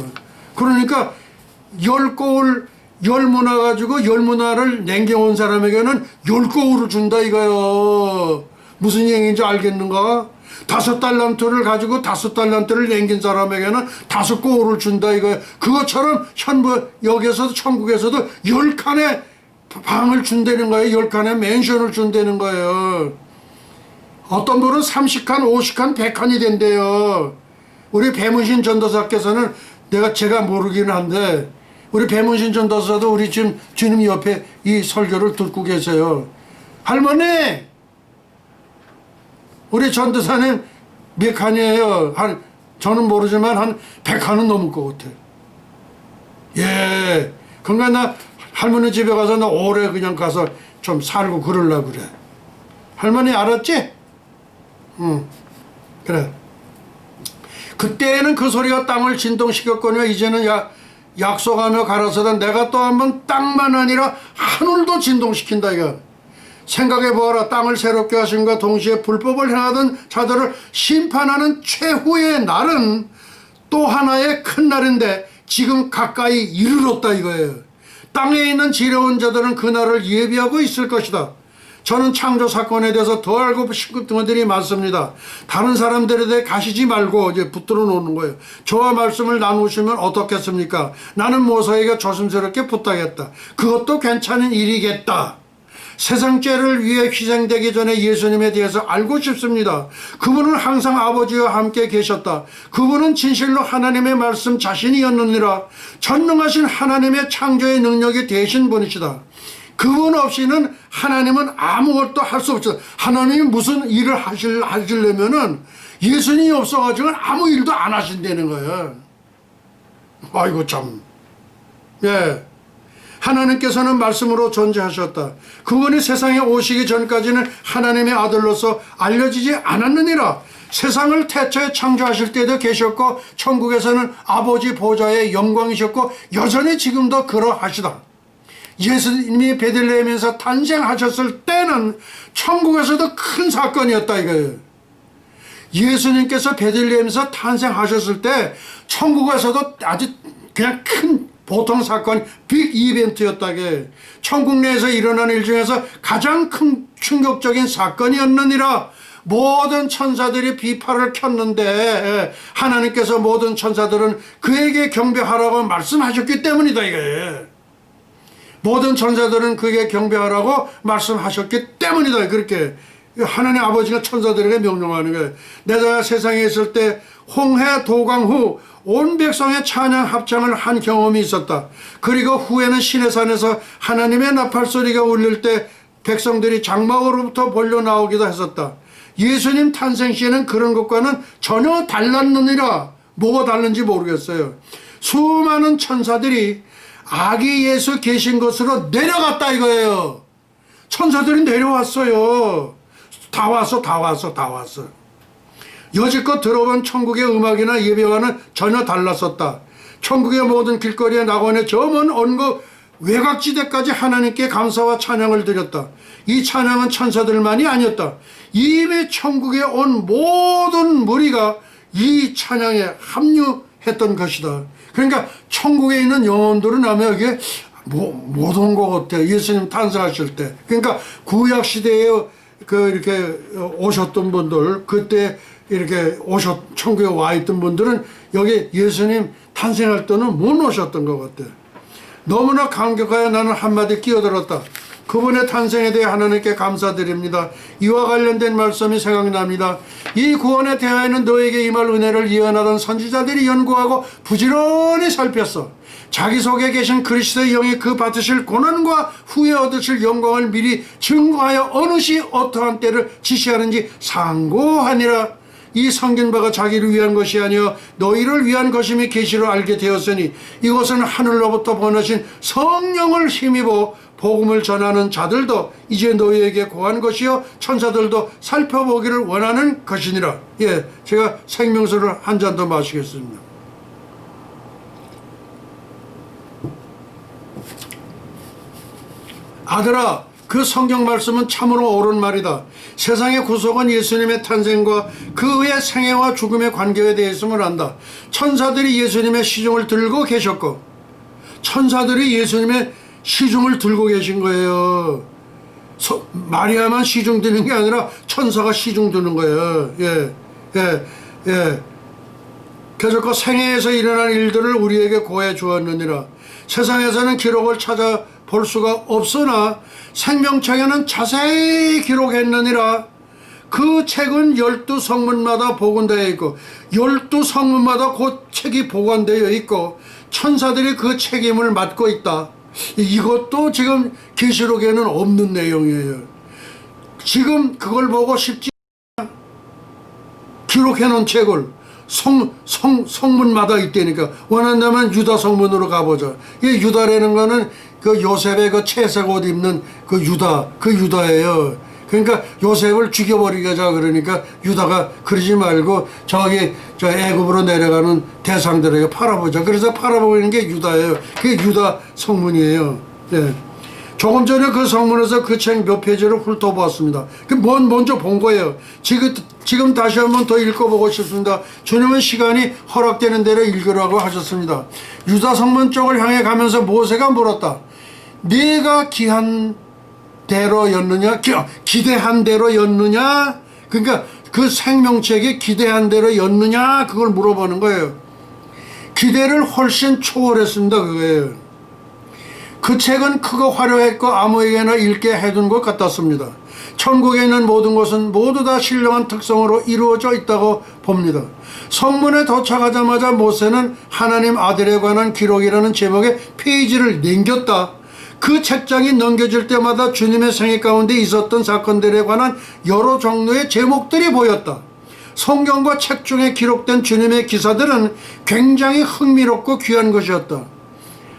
Speaker 1: 그러니까 열 거울 열무나 가지고 열무나를 남겨온 사람에게는 열 거울을 준다 이거요. 무슨 얘기인지 알겠는가? 5달란트를 가지고 5달란트를 남긴 사람에게는 5거울을 준다 이거요. 그것처럼 현부 여기서도 천국에서도 10칸의 방을 준다는 거예요. 10칸의 맨션을 준다는 거예요. 어떤 분은 30칸, 50칸, 100칸이 된대요. 우리 배문신 전도사께서는 제가 모르긴 한데 우리 배문신 전도사도 우리 지금 주님 옆에 이 설교를 듣고 계세요. 할머니, 우리 전도사님 몇 칸이에요? 저는 모르지만 한 100칸은 넘을 것 같아. 예. 그러니까 나 할머니 집에 가서 나 오래 그냥 가서 좀 살고 그러려고 그래. 할머니 알았지? 응. 그래. 그때는 그 소리가 땅을 진동시켰거니와 이제는 약속하며 가라사대 내가 또 한번 땅만 아니라 하늘도 진동시킨다 이거. 생각해보아라. 땅을 새롭게 하심과 동시에 불법을 행하던 자들을 심판하는 최후의 날은 또 하나의 큰 날인데 지금 가까이 이르렀다 이거예요. 땅에 있는 지혜로운 자들은 그 날을 예비하고 있을 것이다. 저는 창조 사건에 대해서 더 알고 싶은 것들이 많습니다. 다른 사람들에 대해 가시지 말고 이제 붙들어 놓는 거예요. 저와 말씀을 나누시면 어떻겠습니까? 나는 모세에게 조심스럽게 부탁했다. 그것도 괜찮은 일이겠다. 세상 죄를 위해 희생되기 전에 예수님에 대해서 알고 싶습니다. 그분은 항상 아버지와 함께 계셨다. 그분은 진실로 하나님의 말씀 자신이었느니라. 전능하신 하나님의 창조의 능력이 되신 분이시다. 그분 없이는 하나님은 아무것도 할 수 없어요. 하나님이 무슨 일을 하시려면은 예수님이 없어가지고는 아무 일도 안 하신다는 거예요. 아이고 참. 예. 하나님께서는 말씀으로 존재하셨다. 그분이 세상에 오시기 전까지는 하나님의 아들로서 알려지지 않았느니라. 세상을 태초에 창조하실 때도 계셨고 천국에서는 아버지 보좌의 영광이셨고 여전히 지금도 그러하시다. 예수님이 베들레헴에서 탄생하셨을 때는 천국에서도 큰 사건이었다 이거예요. 예수님께서 베들레헴에서 탄생하셨을 때 천국에서도 아주 그냥 큰 보통 사건, 빅 이벤트였다게. 천국 내에서 일어난 일 중에서 가장 큰 충격적인 사건이었느니라. 모든 천사들이 비파를 켰는데 하나님께서 모든 천사들은 그에게 경배하라고 말씀하셨기 때문이다 이거예요. 모든 천사들은 그에게 경배하라고 말씀하셨기 때문이다. 그렇게 하나님 아버지가 천사들에게 명령하는 거예요. 내가 세상에 있을 때 홍해 도강 후 온 백성의 찬양 합창을 한 경험이 있었다. 그리고 후에는 시내산에서 하나님의 나팔 소리가 울릴 때 백성들이 장막으로부터 몰려 나오기도 했었다. 예수님 탄생 시에는 그런 것과는 전혀 달랐느니라. 뭐가 다른지 모르겠어요. 수많은 천사들이 아기 예수 계신 곳으로 내려갔다 이거예요. 천사들이 내려왔어요. 다 왔어. 여지껏 들어본 천국의 음악이나 예배와는 전혀 달랐었다. 천국의 모든 길거리에 낙원의 저 먼 언급 외곽지대까지 하나님께 감사와 찬양을 드렸다. 이 찬양은 천사들만이 아니었다. 이미 천국에 온 모든 무리가 이 찬양에 합류했던 것이다. 그러니까 천국에 있는 영혼들은 아마 여기에 못 온 것 같아. 예수님 탄생하실 때. 그러니까 구약 시대에 이렇게 오셨던 분들, 그때 이렇게 천국에 와 있던 분들은 여기 예수님 탄생할 때는 못 오셨던 것 같아. 너무나 감격하여 나는 한마디 끼어들었다. 그분의 탄생에 대해 하나님께 감사드립니다. 이와 관련된 말씀이 생각납니다. 이 구원에 대하여는 너에게 임할 은혜를 예언하던 선지자들이 연구하고 부지런히 살폈어. 자기 속에 계신 그리스도의 영이 그 받으실 고난과 후에 얻으실 영광을 미리 증거하여 어느 시 어떠한 때를 지시하는지 상고하니라. 이 성긴 바가 자기를 위한 것이 아니여 너희를 위한 것임이 계시로 알게 되었으니 이것은 하늘로부터 보내신 성령을 힘입어 복음을 전하는 자들도 이제 너희에게 고한 것이요 천사들도 살펴보기를 원하는 것이니라. 예, 제가 생명수를 한 잔 더 마시겠습니다. 아들아, 그 성경 말씀은 참으로 옳은 말이다. 세상의 구속은 예수님의 탄생과 그 후의 생애와 죽음의 관계에 대해서만 안다. 천사들이 예수님의 시중을 들고 계셨고, 천사들이 예수님의 시중을 들고 계신 거예요. 마리아만 시중 드는 게 아니라 천사가 시중 드는 거예요. 그래서 그 생애에서 일어난 일들을 우리에게 고해 주었느니라. 세상에서는 기록을 찾아 볼 수가 없으나 생명책에는 자세히 기록했느니라. 그 책은 12성문마다 보관되어 있고 12성문마다 그 책이 보관되어 있고 천사들이 그 책임을 맡고 있다. 이것도 지금 계시록에는 없는 내용이에요. 지금 그걸 보고 쉽지 않아. 기록해 놓은 책을 성문마다 있다니까. 원한다면 유다 성문으로 가보자. 이 유다라는 거는 그 요셉의 그 채색 옷 입는 그 유다예요. 그러니까 요셉을 죽여버리자 그러니까 유다가 그러지 말고 저기 저 애굽으로 내려가는 대상들에게 팔아보자. 그래서 팔아보이는 게 유다예요. 그게 유다 성문이에요. 예. 조금 전에 그 성문에서 그 책 몇 페이지를 훑어보았습니다. 먼저 본 거예요. 지금 다시 한번 더 읽어보고 싶습니다. 주님은 시간이 허락되는 대로 읽으라고 하셨습니다. 유다 성문 쪽을 향해 가면서 모세가 물었다. 네가 기한 대로였느냐? 기대한 대로였느냐? 그러니까 그 생명책이 기대한 대로였느냐? 그걸 물어보는 거예요. 기대를 훨씬 초월했습니다. 그거예요. 그 책은 크고 화려했고 아무에게나 읽게 해둔 것 같았습니다. 천국에 있는 모든 것은 모두 다 신령한 특성으로 이루어져 있다고 봅니다. 성문에 도착하자마자 모세는 하나님 아들에 관한 기록이라는 제목의 페이지를 넘겼다. 그 책장이 넘겨질 때마다 주님의 생애 가운데 있었던 사건들에 관한 여러 종류의 제목들이 보였다. 성경과 책 중에 기록된 주님의 기사들은 굉장히 흥미롭고 귀한 것이었다.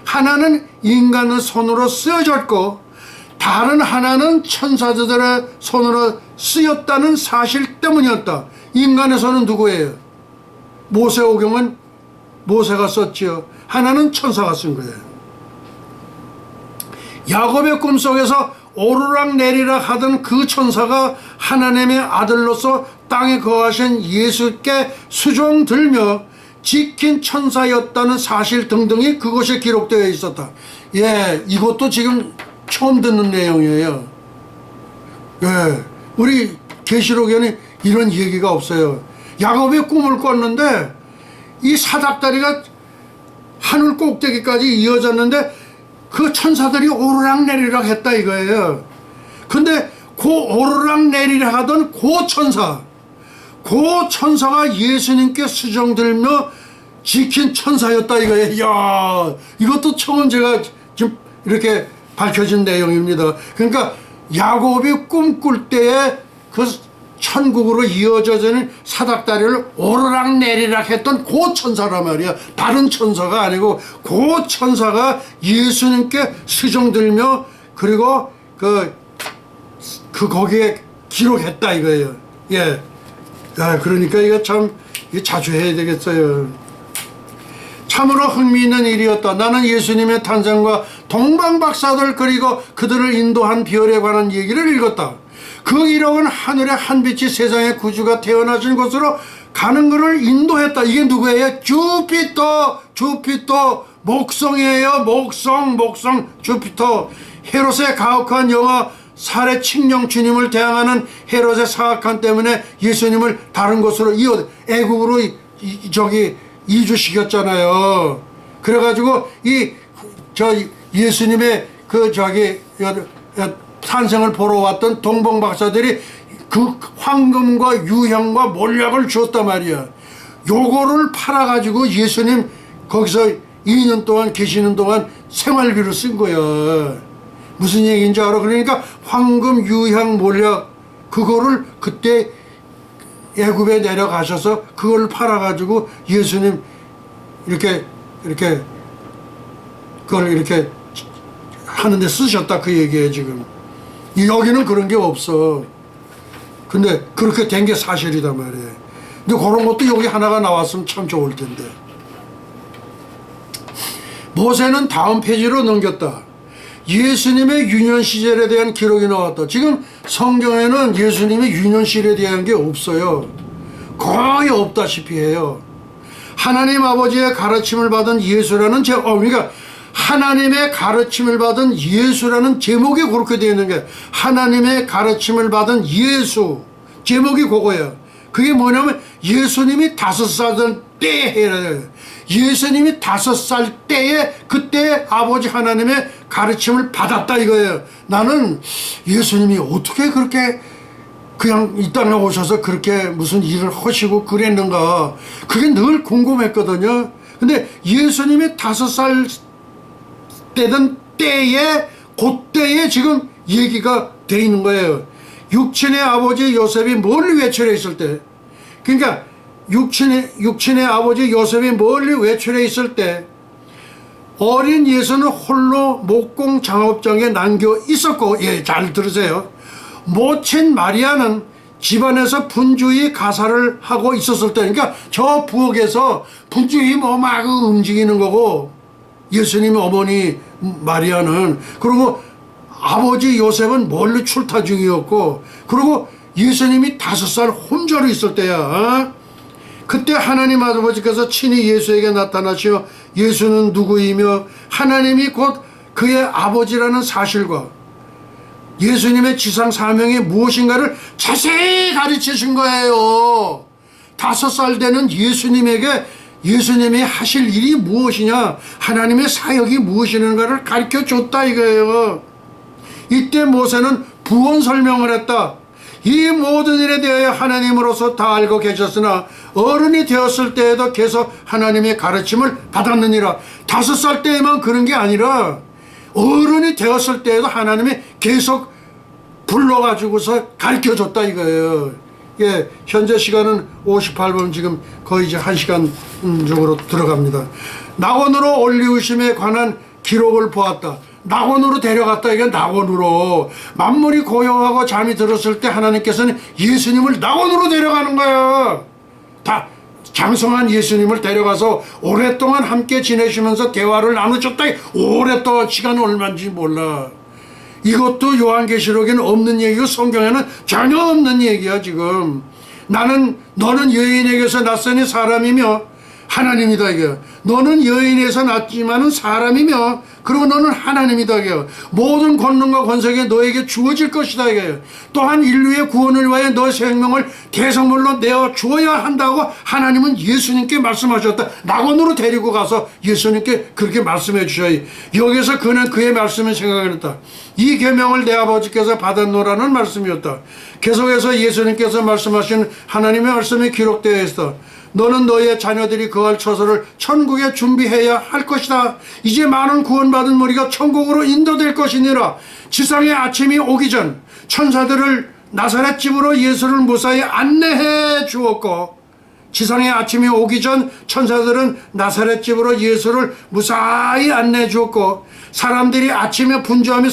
Speaker 1: 하나는 인간의 손으로 쓰여졌고 다른 하나는 천사들의 손으로 쓰였다는 사실 때문이었다. 인간의 손은 누구예요? 모세오경은 모세가 썼지요. 하나는 천사가 쓴 거예요. 야곱의 꿈속에서 오르락 내리락 하던 그 천사가 하나님의 아들로서 땅에 거하신 예수께 수종 들며 지킨 천사였다는 사실 등등이 그것에 기록되어 있었다. 예, 이것도 지금 처음 듣는 내용이에요. 예, 우리 계시록에는 이런 얘기가 없어요. 야곱의 꿈을 꿨는데 이 사닥다리가 하늘 꼭대기까지 이어졌는데 그 천사들이 오르락 내리락 했다 이거예요. 근데 그 오르락 내리락 하던 그 천사가 예수님께 수정들며 지킨 천사였다 이거예요. 이야, 이것도 처음 제가 지금 이렇게 밝혀진 내용입니다. 그러니까 야곱이 꿈꿀 때에 그 천국으로 이어져지는 사닥다리를 오르락 내리락 했던 그 천사란 말이야. 다른 천사가 아니고 그 천사가 예수님께 수종들며 그리고 거기에 기록했다 이거예요. 예. 그러니까 이거 참 자주 해야 되겠어요. 참으로 흥미있는 일이었다. 나는 예수님의 탄생과 동방박사들 그리고 그들을 인도한 비열에 관한 얘기를 읽었다. 그 기록은 하늘의 한 빛이 세상의 구주가 태어나신 곳으로 가는 것을 인도했다. 이게 누구예요? 주피터 목성이에요. 목성 주피터. 헤롯의 가혹한 영화 살해 칙령 주님을 대항하는 헤롯의 사악함 때문에 예수님을 다른 곳으로 애국으로 이주시켰잖아요. 그래가지고 예수님의 탄생을 보러 왔던 동방 박사들이 그 황금과 유향과 몰약을 주었단 말이야. 요거를 팔아가지고 예수님 거기서 2년 동안 계시는 동안 생활비로 쓴 거야. 무슨 얘기인지 알아? 그러니까 황금, 유향, 몰약 그거를 그때 애굽에 내려가셔서 그걸 팔아가지고 예수님 이렇게 그걸 이렇게 하는데 쓰셨다 그 얘기예요 지금. 여기는 그런 게 없어. 근데 그렇게 된 게 사실이단 말이에요. 근데 그런 것도 여기 하나가 나왔으면 참 좋을 텐데. 모세는 다음 페이지로 넘겼다. 예수님의 유년 시절에 대한 기록이 나왔다. 지금 성경에는 예수님의 유년 시절에 대한 게 없어요. 거의 없다시피 해요. 하나님 아버지의 가르침을 받은 예수라는 그러니까 하나님의 가르침을 받은 예수라는 제목이 그렇게 되어 있는 게 하나님의 가르침을 받은 예수 제목이 그거예요. 그게 뭐냐면 예수님이 5살 때에 해야 돼요. 예수님이 5살 때에 그때 아버지 하나님의 가르침을 받았다 이거예요. 나는 예수님이 어떻게 그렇게 그냥 이 땅에 오셔서 그렇게 무슨 일을 하시고 그랬는가 그게 늘 궁금했거든요. 근데 예수님이 5살 때든 때에 그때에 지금 얘기가 돼 있는 거예요. 육친의 아버지 요셉이 멀리 외출해 있을 때 그러니까 육친의 아버지 요셉이 멀리 외출해 있을 때 어린 예수는 홀로 목공 작업장에 남겨 있었고 잘 들으세요. 모친 마리아는 집안에서 분주히 가사를 하고 있었을 때 그러니까 저 부엌에서 분주히 막 움직이는 거고 예수님의 어머니 마리아는 그리고 아버지 요셉은 멀리 출타 중이었고 그리고 예수님이 5살 혼자로 있을 때야. 그때 하나님 아버지께서 친히 예수에게 나타나시어 예수는 누구이며 하나님이 곧 그의 아버지라는 사실과 예수님의 지상 사명이 무엇인가를 자세히 가르치신 거예요. 5살 되는 예수님에게 예수님이 하실 일이 무엇이냐 하나님의 사역이 무엇인가를 가르쳐 줬다 이거예요. 이때 모세는 부언 설명을 했다. 이 모든 일에 대하여 하나님으로서 다 알고 계셨으나 어른이 되었을 때에도 계속 하나님의 가르침을 받았느니라. 5살 때에만 그런 게 아니라 어른이 되었을 때에도 하나님이 계속 불러가지고서 가르쳐줬다 이거예요. 현재 시간은 58분 지금 거의 이제 1시간 쪽으로 들어갑니다. 낙원으로 올리우심에 관한 기록을 보았다. 낙원으로 데려갔다. 이게 낙원으로 만물이 고요하고 잠이 들었을 때 하나님께서는 예수님을 낙원으로 데려가는 거야. 다 장성한 예수님을 데려가서 오랫동안 함께 지내시면서 대화를 나누셨다. 오랫동안 시간은 얼마인지 몰라. 이것도 요한계시록에는 없는 얘기고 성경에는 전혀 없는 얘기야 지금. 너는 여인에게서 났으니 사람이며 하나님이다 이게. 너는 여인에서 났지만은 사람이며 그리고 너는 하나님이다 이게. 모든 권능과 권세가 너에게 주어질 것이다 이게. 또한 인류의 구원을 위하여 너의 생명을 대성물로 내어 주어야 한다고 하나님은 예수님께 말씀하셨다. 낙원으로 데리고 가서 예수님께 그렇게 말씀해 주셔야. 여기서 그는 그의 말씀을 생각했다. 이 계명을 내 아버지께서 받았노라는 말씀이었다. 계속해서 예수님께서 말씀하신 하나님의 말씀이 기록되어 있어. 너는 너의 자녀들이 거할 처소를 천국에 준비해야 할 것이다. 이제 많은 구원받은 무리가 천국으로 인도될 것이니라. 지상의 아침이 오기 전 천사들을 나사렛 집으로 예수를 무사히 안내해 주었고 지상의 아침이 오기 전 천사들은 나사렛 집으로 예수를 무사히 안내해 주었고 사람들이 아침에 분주함이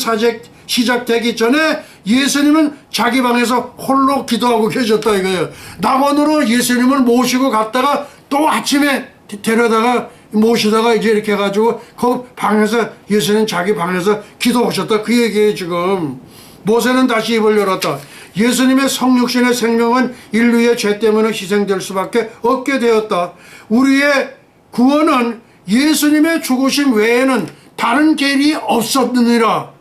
Speaker 1: 시작되기 전에 예수님은 자기 방에서 홀로 기도하고 계셨다 이거예요. 낙원으로 예수님을 모시고 갔다가 또 아침에 데려다가 모시다가 이제 이렇게 해가지고 그 방에서 예수님 자기 방에서 기도하셨다 그 얘기예요 지금. 모세는 다시 입을 열었다. 예수님의 성육신의 생명은 인류의 죄 때문에 희생될 수밖에 없게 되었다. 우리의 구원은 예수님의 죽으심 외에는 다른 길이 없었느니라.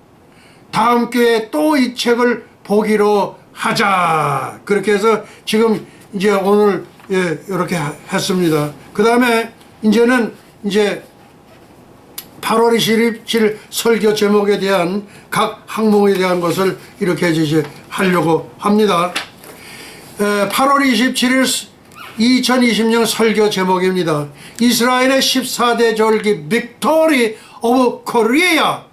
Speaker 1: 다음 기회에 또 이 책을 보기로 하자. 그렇게 해서 지금 이제 오늘 이렇게 했습니다. 그 다음에 이제는 이제 8월 27일 설교 제목에 대한 각 항목에 대한 것을 이렇게 이제 하려고 합니다. 8월 27일 2020년 설교 제목입니다. 이스라엘의 14대 절기 빅토리 오브 코리아.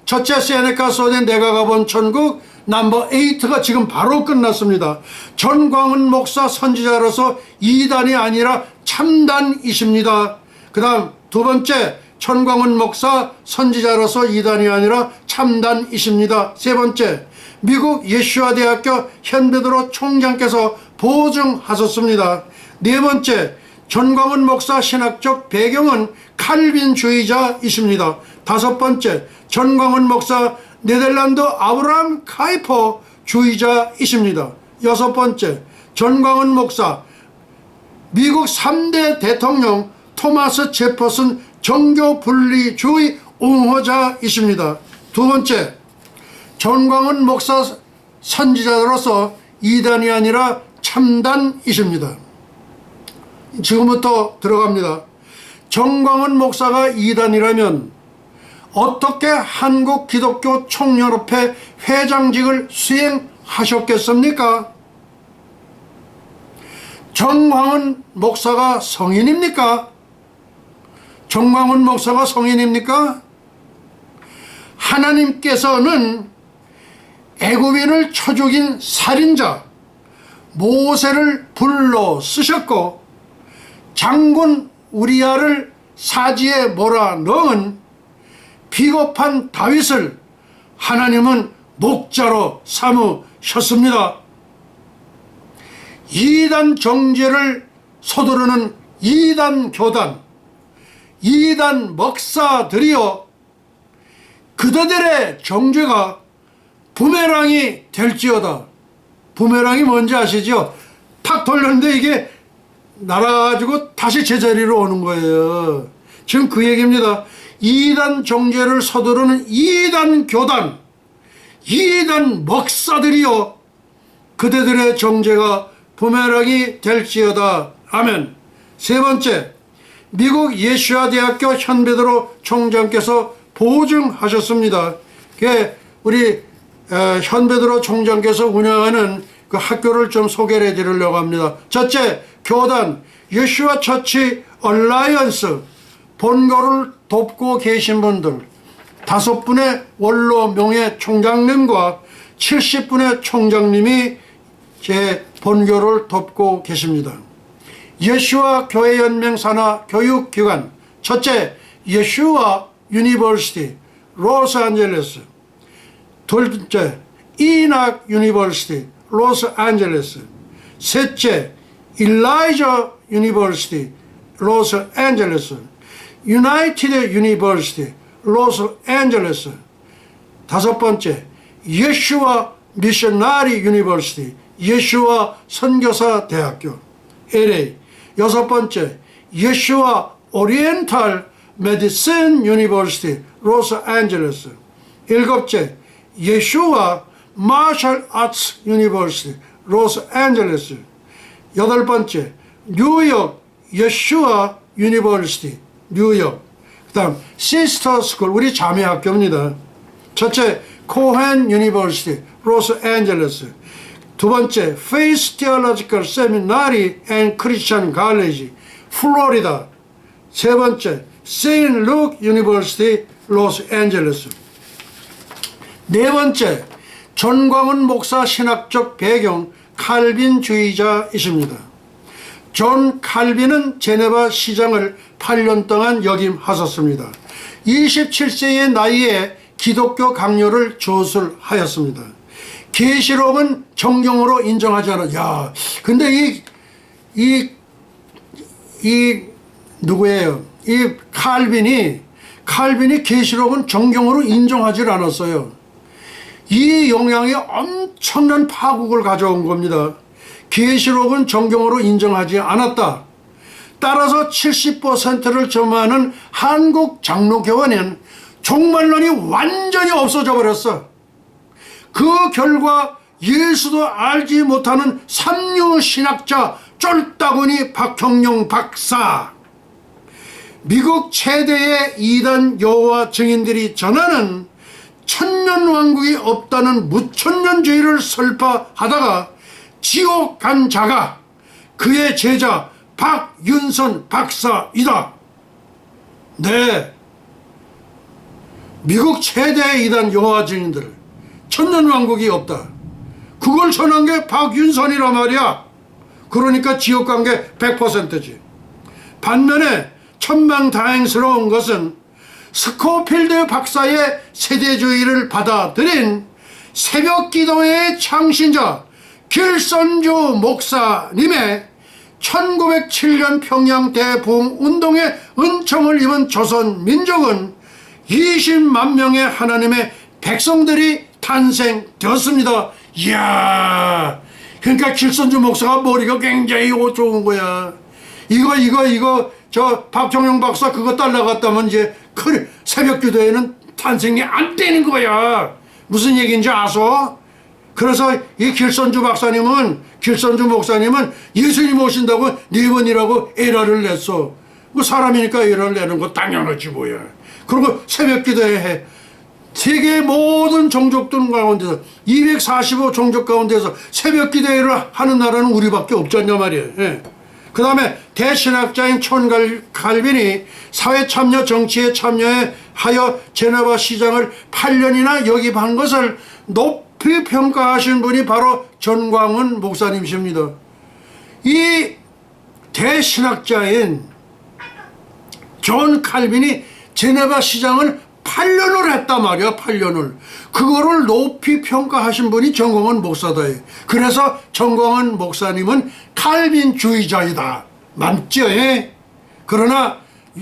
Speaker 1: 첫째 세네카 소된 내가 가본 천국 넘버 8가 지금 바로 끝났습니다. 전광훈 목사 선지자로서 2단이 아니라 참단이십니다. 그 다음 두 번째, 전광훈 목사 선지자로서 2단이 아니라 참단이십니다. 세 번째, 미국 예슈아 대학교 현베드로 총장께서 보증하셨습니다. 네 번째, 전광훈 목사 신학적 배경은 칼빈주의자이십니다. 다섯 번째, 전광훈 목사 네덜란드 아브라함 카이퍼 주의자이십니다. 여섯 번째, 전광훈 목사 미국 3대 대통령 토마스 제퍼슨 정교 분리주의 옹호자이십니다. 두 번째, 전광훈 목사 선지자로서 2단이 아니라 참단이십니다. 지금부터 들어갑니다. 전광훈 목사가 2단이라면 어떻게 한국기독교 총연합회 회장직을 수행하셨겠습니까? 전광훈 목사가 성인입니까? 전광훈 목사가 성인입니까? 하나님께서는 애굽인을 쳐 죽인 살인자 모세를 불러 쓰셨고 장군 우리아를 사지에 몰아넣은 비겁한 다윗을 하나님은 목자로 삼으셨습니다. 이단 정죄를 서두르는 이단 교단, 이단 목사들이여 그들의 정죄가 부메랑이 될지어다. 부메랑이 뭔지 아시죠? 탁 돌렸는데 이게 날아가지고 다시 제자리로 오는 거예요. 지금 그 얘기입니다. 이단 정죄를 서두르는 이단 교단, 이단 목사들이여 그대들의 정죄가 부메랑이 될지어다. 아멘. 세 번째, 미국 예슈아 대학교 현베드로 총장께서 보증하셨습니다. 우리 현베드로 총장께서 운영하는 그 학교를 좀 소개를 해드리려고 합니다. 첫째, 교단 예슈아 처치 얼라이언스 본교를 돕고 계신 분들 5분의 원로 명예 총장님과 70분의 총장님이 제 본교를 돕고 계십니다. 예슈아 교회연맹 산하 교육기관 첫째, 예슈아 유니버시티 로스앤젤레스. 둘째, 이낙 유니버시티 로스앤젤레스. 셋째, 일라이저 유니버시티 로스앤젤레스. 유나이티드 유니버시티 로스앤젤레스. 다섯 번째, 예슈아 미셔나리 유니버시티 예슈아 선교사 대학교 LA. 여섯 번째, 예슈아 오리엔탈 메디슨 유니버시티 로스앤젤레스. 일곱째, 예슈아 마셜 아츠 유니버시티 로스앤젤레스. 여덟 번째, 뉴욕 예슈아 유니버시티 뉴욕. 그 다음 시스터 스쿨 우리 자매학교입니다. 첫째, 코헨 유니버시티 로스앤젤레스. 두 번째, 페이스 테올로지컬 세미나리 앤 크리스천 갈레지 플로리다. 세 번째, 세인 루크 유니버시티 로스앤젤레스. 네 번째, 전광훈 목사 신학적 배경 칼빈주의자이십니다. 존 칼빈은 제네바 시장을 8년 동안 역임하셨습니다. 27세의 나이에 기독교 강요를 조술하였습니다. 계시록은 정경으로 인정하지 않아. 야, 근데 누구예요? 이 칼빈이 계시록은 정경으로 인정하지 않았어요. 이 영향이 엄청난 파국을 가져온 겁니다. 계시록은 정경으로 인정하지 않았다. 따라서 70%를 점하는 한국 장로교회는 종말론이 완전히 없어져 버렸어. 그 결과 예수도 알지 못하는 삼류신학자 쫄따구니 박형룡 박사, 미국 최대의 이단 여호와 증인들이 전하는 천년왕국이 없다는 무천년주의를 설파하다가 지옥 간 자가 그의 제자 박윤선 박사이다. 네, 미국 최대의 이단 여호와 증인들 천년왕국이 없다. 그걸 전한 게 박윤선이란 말이야. 그러니까 지옥 간 게 100%지. 반면에 천만다행스러운 것은 스코필드 박사의 세대주의를 받아들인 새벽기도회의 창신자 길선주 목사님의 1907년 평양 대부흥운동의 은총을 입은 조선민족은 20만 명의 하나님의 백성들이 탄생되었습니다. 이야, 그러니까 길선주 목사가 머리가 굉장히 좋은 거야. 이거 저 박정영 박사 그거 따라갔다면 이제 새벽기도회는 탄생이 안 되는 거야. 무슨 얘기인지 아소? 그래서 이 길선주 목사님은 예수님 오신다고 4번이라고 에라를 냈어. 뭐 사람이니까 에라를 내는 거 당연하지 뭐야. 그리고 새벽기도회 해. 세계의 모든 종족들 가운데서 245 종족 가운데서 새벽기도회를 하는 나라는 우리밖에 없지 않냐 말이에요. 예. 그 다음에 대신학자인 존 칼빈이 사회참여 정치에 참여하여 제네바 시장을 8년이나 역임한 것을 높이 평가하신 분이 바로 전광훈 목사님이십니다. 이 대신학자인 존 칼빈이 제네바 시장을 8년을 했단 말이야. 8년을. 그거를 높이 평가하신 분이 전광훈 목사다. 그래서 전광훈 목사님은 칼빈주의자이다. 맞죠? 그러나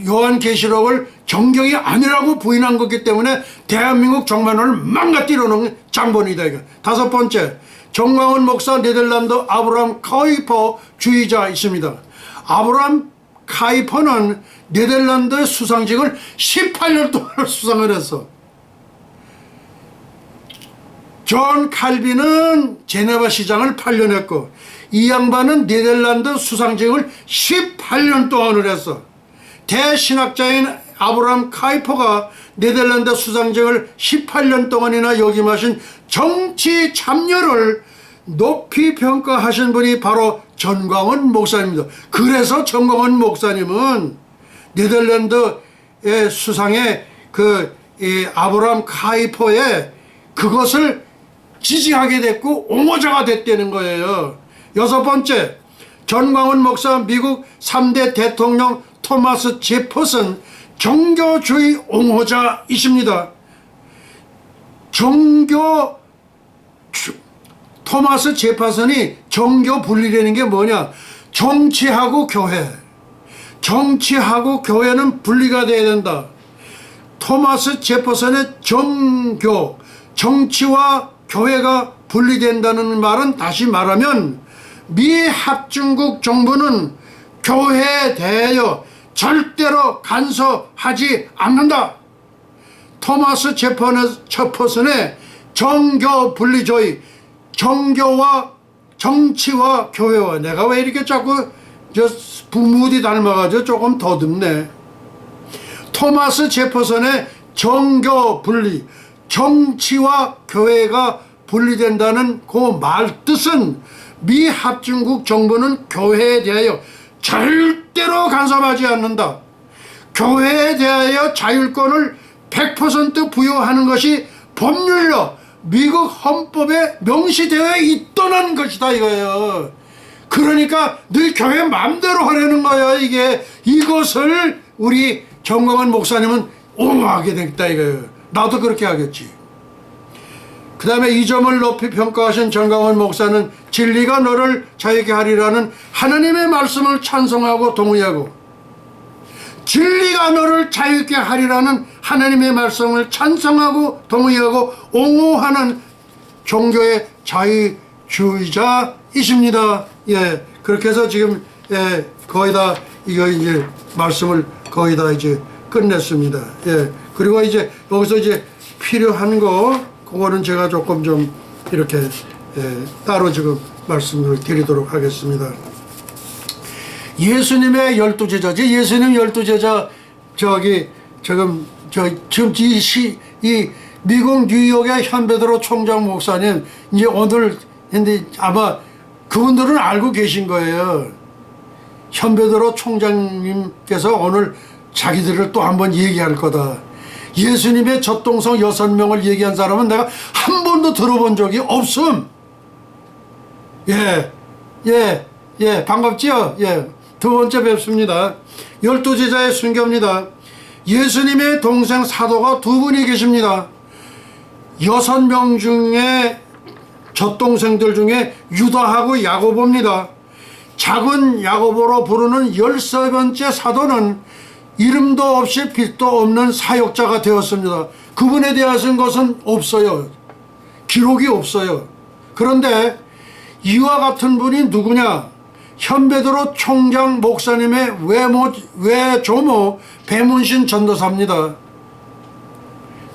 Speaker 1: 요한계시록을 정경이 아니라고 부인한 거기 때문에 대한민국 정만을 망가뜨려 놓은 장본이다. 이거. 5번째, 전광훈 목사 네덜란드 아브라함 카이퍼 주의자 있습니다. 아브라함 카이퍼는 네덜란드 수상직을 18년 동안 수상을 했어. 존 칼빈은 제네바 시장을 8년 했고 이 양반은 네덜란드 수상직을 18년 동안을 했어. 대신학자인 아브라함 카이퍼가 네덜란드 수상직을 18년 동안이나 역임하신 정치 참여를 높이 평가하신 분이 바로 전광훈 목사님입니다. 그래서 전광훈 목사님은 네덜란드의 수상의 아브라함 카이퍼의 그것을 지지하게 됐고 옹호자가 됐다는 거예요. 6번째, 전광훈 목사 미국 3대 대통령 토마스 제퍼슨 종교주의 옹호자이십니다. 토마스 제퍼슨이 종교 분리라는 게 뭐냐? 정치하고 교회는 분리가 돼야 된다. 토마스 제퍼슨의 정치와 교회가 분리된다는 말은 다시 말하면 미합중국 정부는 교회에 대하여 절대로 간섭하지 않는다. 토마스 제퍼슨의 정교 분리주의, 정교와 정치와 교회와, 내가 왜 이렇게 자꾸 부무디 닮아가지고 조금 더듬네. 토마스 제퍼슨의 정교 분리, 정치와 교회가 분리된다는 그 말 뜻은 미합중국 정부는 교회에 대하여 절대로 간섭하지 않는다. 교회에 대하여 자율권을 100% 부여하는 것이 법률로 미국 헌법에 명시되어 있다는 것이다 이거예요. 그러니까 늘 교회 마음대로 하려는 거야. 이것을 우리 전광훈 목사님은 옹호하게 됐다 이거예요. 나도 그렇게 하겠지. 그 다음에 이 점을 높이 평가하신 전광훈 목사는 진리가 너를 자유케 하리라는 하나님의 말씀을 찬송하고 동의하고, 진리가 너를 자유케 하리라는 하나님의 말씀을 찬송하고 동의하고 옹호하는 종교의 자유주의자이십니다. 예, 그렇게 해서 지금 거의 다 이거 이제 말씀을 거의 다 이제 끝냈습니다. 예, 그리고 이제 여기서 이제 필요한 거 그거는 제가 조금 좀 이렇게 따로 지금 말씀을 드리도록 하겠습니다. 예수님의 12제자지. 예수님 12제자 지금 이 미국 뉴욕의 현베드로 총장 목사님 이제 오늘 근데 아마 그분들은 알고 계신 거예요. 현베드로 총장님께서 오늘 자기들을 또 한번 얘기할 거다. 예수님의 젖동성 6명을 얘기한 사람은 내가 한 번도 들어본 적이 없음. 예, 반갑지요? 예, 두 번째 뵙습니다. 12제자의 순교입니다. 예수님의 동생 사도가 두 분이 계십니다. 6명 중에 젖동생들 중에 유다하고 야고보입니다. 작은 야고보로 부르는 13번째 사도는 이름도 없이 빛도 없는 사역자가 되었습니다. 그분에 대한 것은 없어요. 기록이 없어요. 그런데 이와 같은 분이 누구냐? 현베드로 총장 목사님의 외조모 배문신 전도사입니다.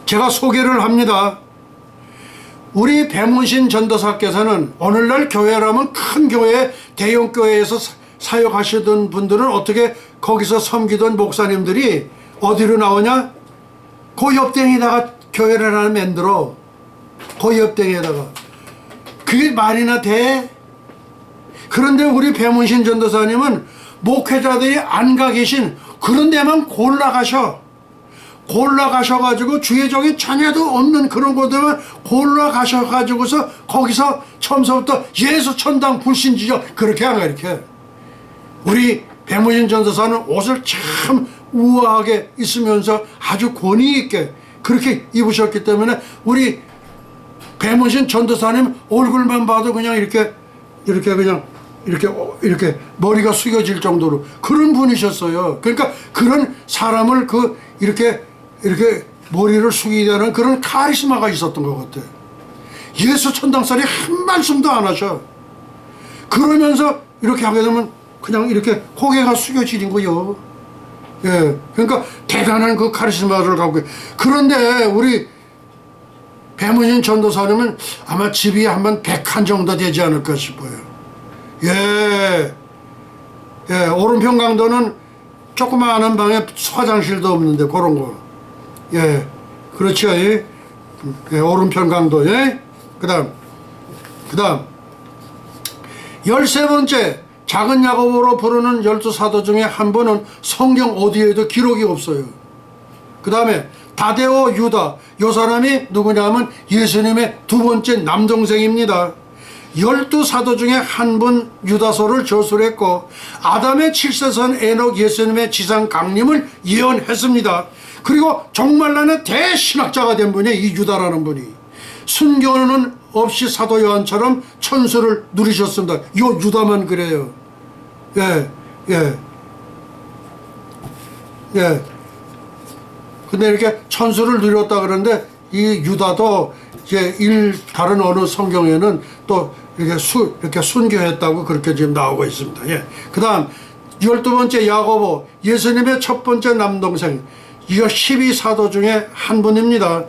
Speaker 1: 제가 소개를 합니다. 우리 배문신 전도사께서는 오늘날 교회라면 큰 교회, 대형 교회에서 사역하시던 분들은 어떻게 거기서 섬기던 목사님들이 어디로 나오냐? 그 옆댕이다가 교회를 하나 만들어. 그 옆댕이에다가. 그게 말이나 돼? 그런데 우리 배문신 전도사님은 목회자들이 안 가 계신 그런 데만 골라가셔가지고 주의 종이 전혀도 없는 그런 곳에만 골라가셔가지고서 거기서 처음서부터 예수 천당 불신지죠. 그렇게 안 가르쳐. 우리 배문신 전도사는 옷을 참 우아하게 있으면서 아주 권위 있게 그렇게 입으셨기 때문에 우리 배문신 전도사님 얼굴만 봐도 그냥 이렇게 머리가 숙여질 정도로 그런 분이셨어요. 그러니까 그런 사람을 이렇게 머리를 숙이게 하는 그런 카리스마가 있었던 것 같아요. 예수 천당살이 한 말씀도 안 하셔. 그러면서 이렇게 하게 되면 그냥 이렇게 고개가 숙여지는 거요. 예, 그러니까 대단한 그 카리스마를 갖고. 그런데 우리 배문신 전도사님은 아마 집이 한번 100칸 정도 되지 않을까 싶어요. 예, 오른편 강도는 조그마한 방에 화장실도 없는데 그런 거. 예, 그렇죠. 예, 오른편 강도. 예, 그다음 13번째 작은 야고보로 부르는 12사도 중에 한 분은 성경 어디에도 기록이 없어요. 그 다음에 다데오 유다, 요 사람이 누구냐면 예수님의 두 번째 남동생입니다. 12사도 중에 한 분 유다서를 저술했고 아담의 7세선 에녹 예수님의 지상 강림을 예언했습니다. 그리고 종말론의 대신학자가 된 분이 이 유다라는 분이 순교는 없이 사도 요한처럼 천수를 누리셨습니다. 요 유다만 그래요. 예. 근데 이렇게 천수를 누렸다 그러는데 이 유다도 이제 다른 어느 성경에는 또 이렇게 순교했다고 그렇게 지금 나오고 있습니다. 예. 그 다음 12번째 야고보, 예수님의 첫 번째 남동생, 이거 12사도 중에 한 분입니다.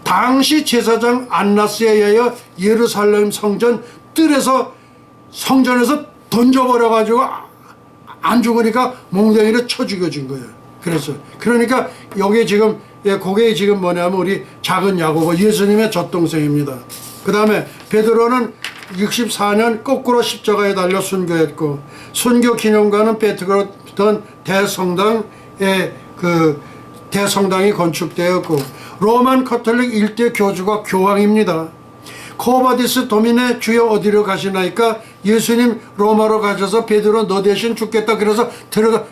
Speaker 1: 당시 제사장 안나스에 의하여 예루살렘 성전 뜰에서 성전에서 던져버려가지고 안 죽으니까 몽둥이를 쳐 죽여진 거예요. 그러니까 여기 지금 그게 지금 뭐냐면 우리 작은 야고보 예수님의 젖동생입니다. 그 다음에 베드로는 64년 거꾸로 십자가에 달려 순교했고 순교 기념관은 베트거던 대성당이 건축되었고 로만 카톨릭 일대 교주가 교황입니다. 코바디스 도민의 주여 어디로 가시나이까 예수님 로마로 가셔서 베드로 너 대신 죽겠다 그래서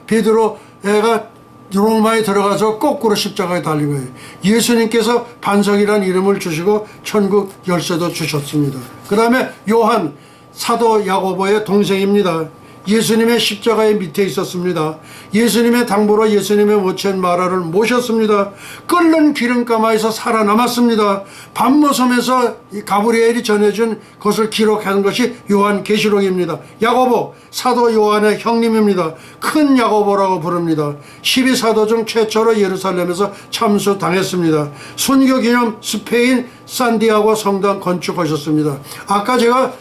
Speaker 1: 베드로가 로마에 들어가서 거꾸로 십자가에 달린 거예요. 예수님께서 반석이라는 이름을 주시고 천국 열쇠도 주셨습니다. 그 다음에 요한 사도 야고보의 동생입니다. 예수님의 십자가의 밑에 있었습니다. 예수님의 당부로 예수님의 모친 마라를 모셨습니다. 끓는 기름가마에서 살아남았습니다. 밤모섬에서 가브리엘이 전해준 것을 기록한 것이 요한계시록입니다. 야고보, 사도 요한의 형님입니다. 큰 야고보라고 부릅니다. 12사도 중 최초로 예루살렘에서 참수당했습니다. 순교기념 스페인 산디아고 성당 건축하셨습니다. 아까 제가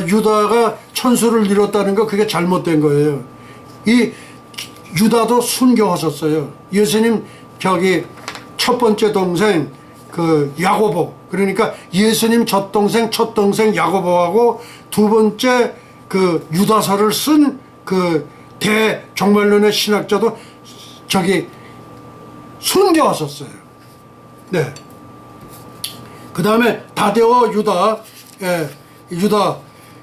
Speaker 1: 유다가 천수를 이뤘다는 거 그게 잘못된 거예요. 이 유다도 순교하셨어요. 예수님 첫 번째 동생 그 야고보, 그러니까 예수님 첫 동생 야고보하고 두 번째 그 유다서를 쓴 그 대종말론의 신학자도 순교하셨어요. 네. 그 다음에 다데오 유다,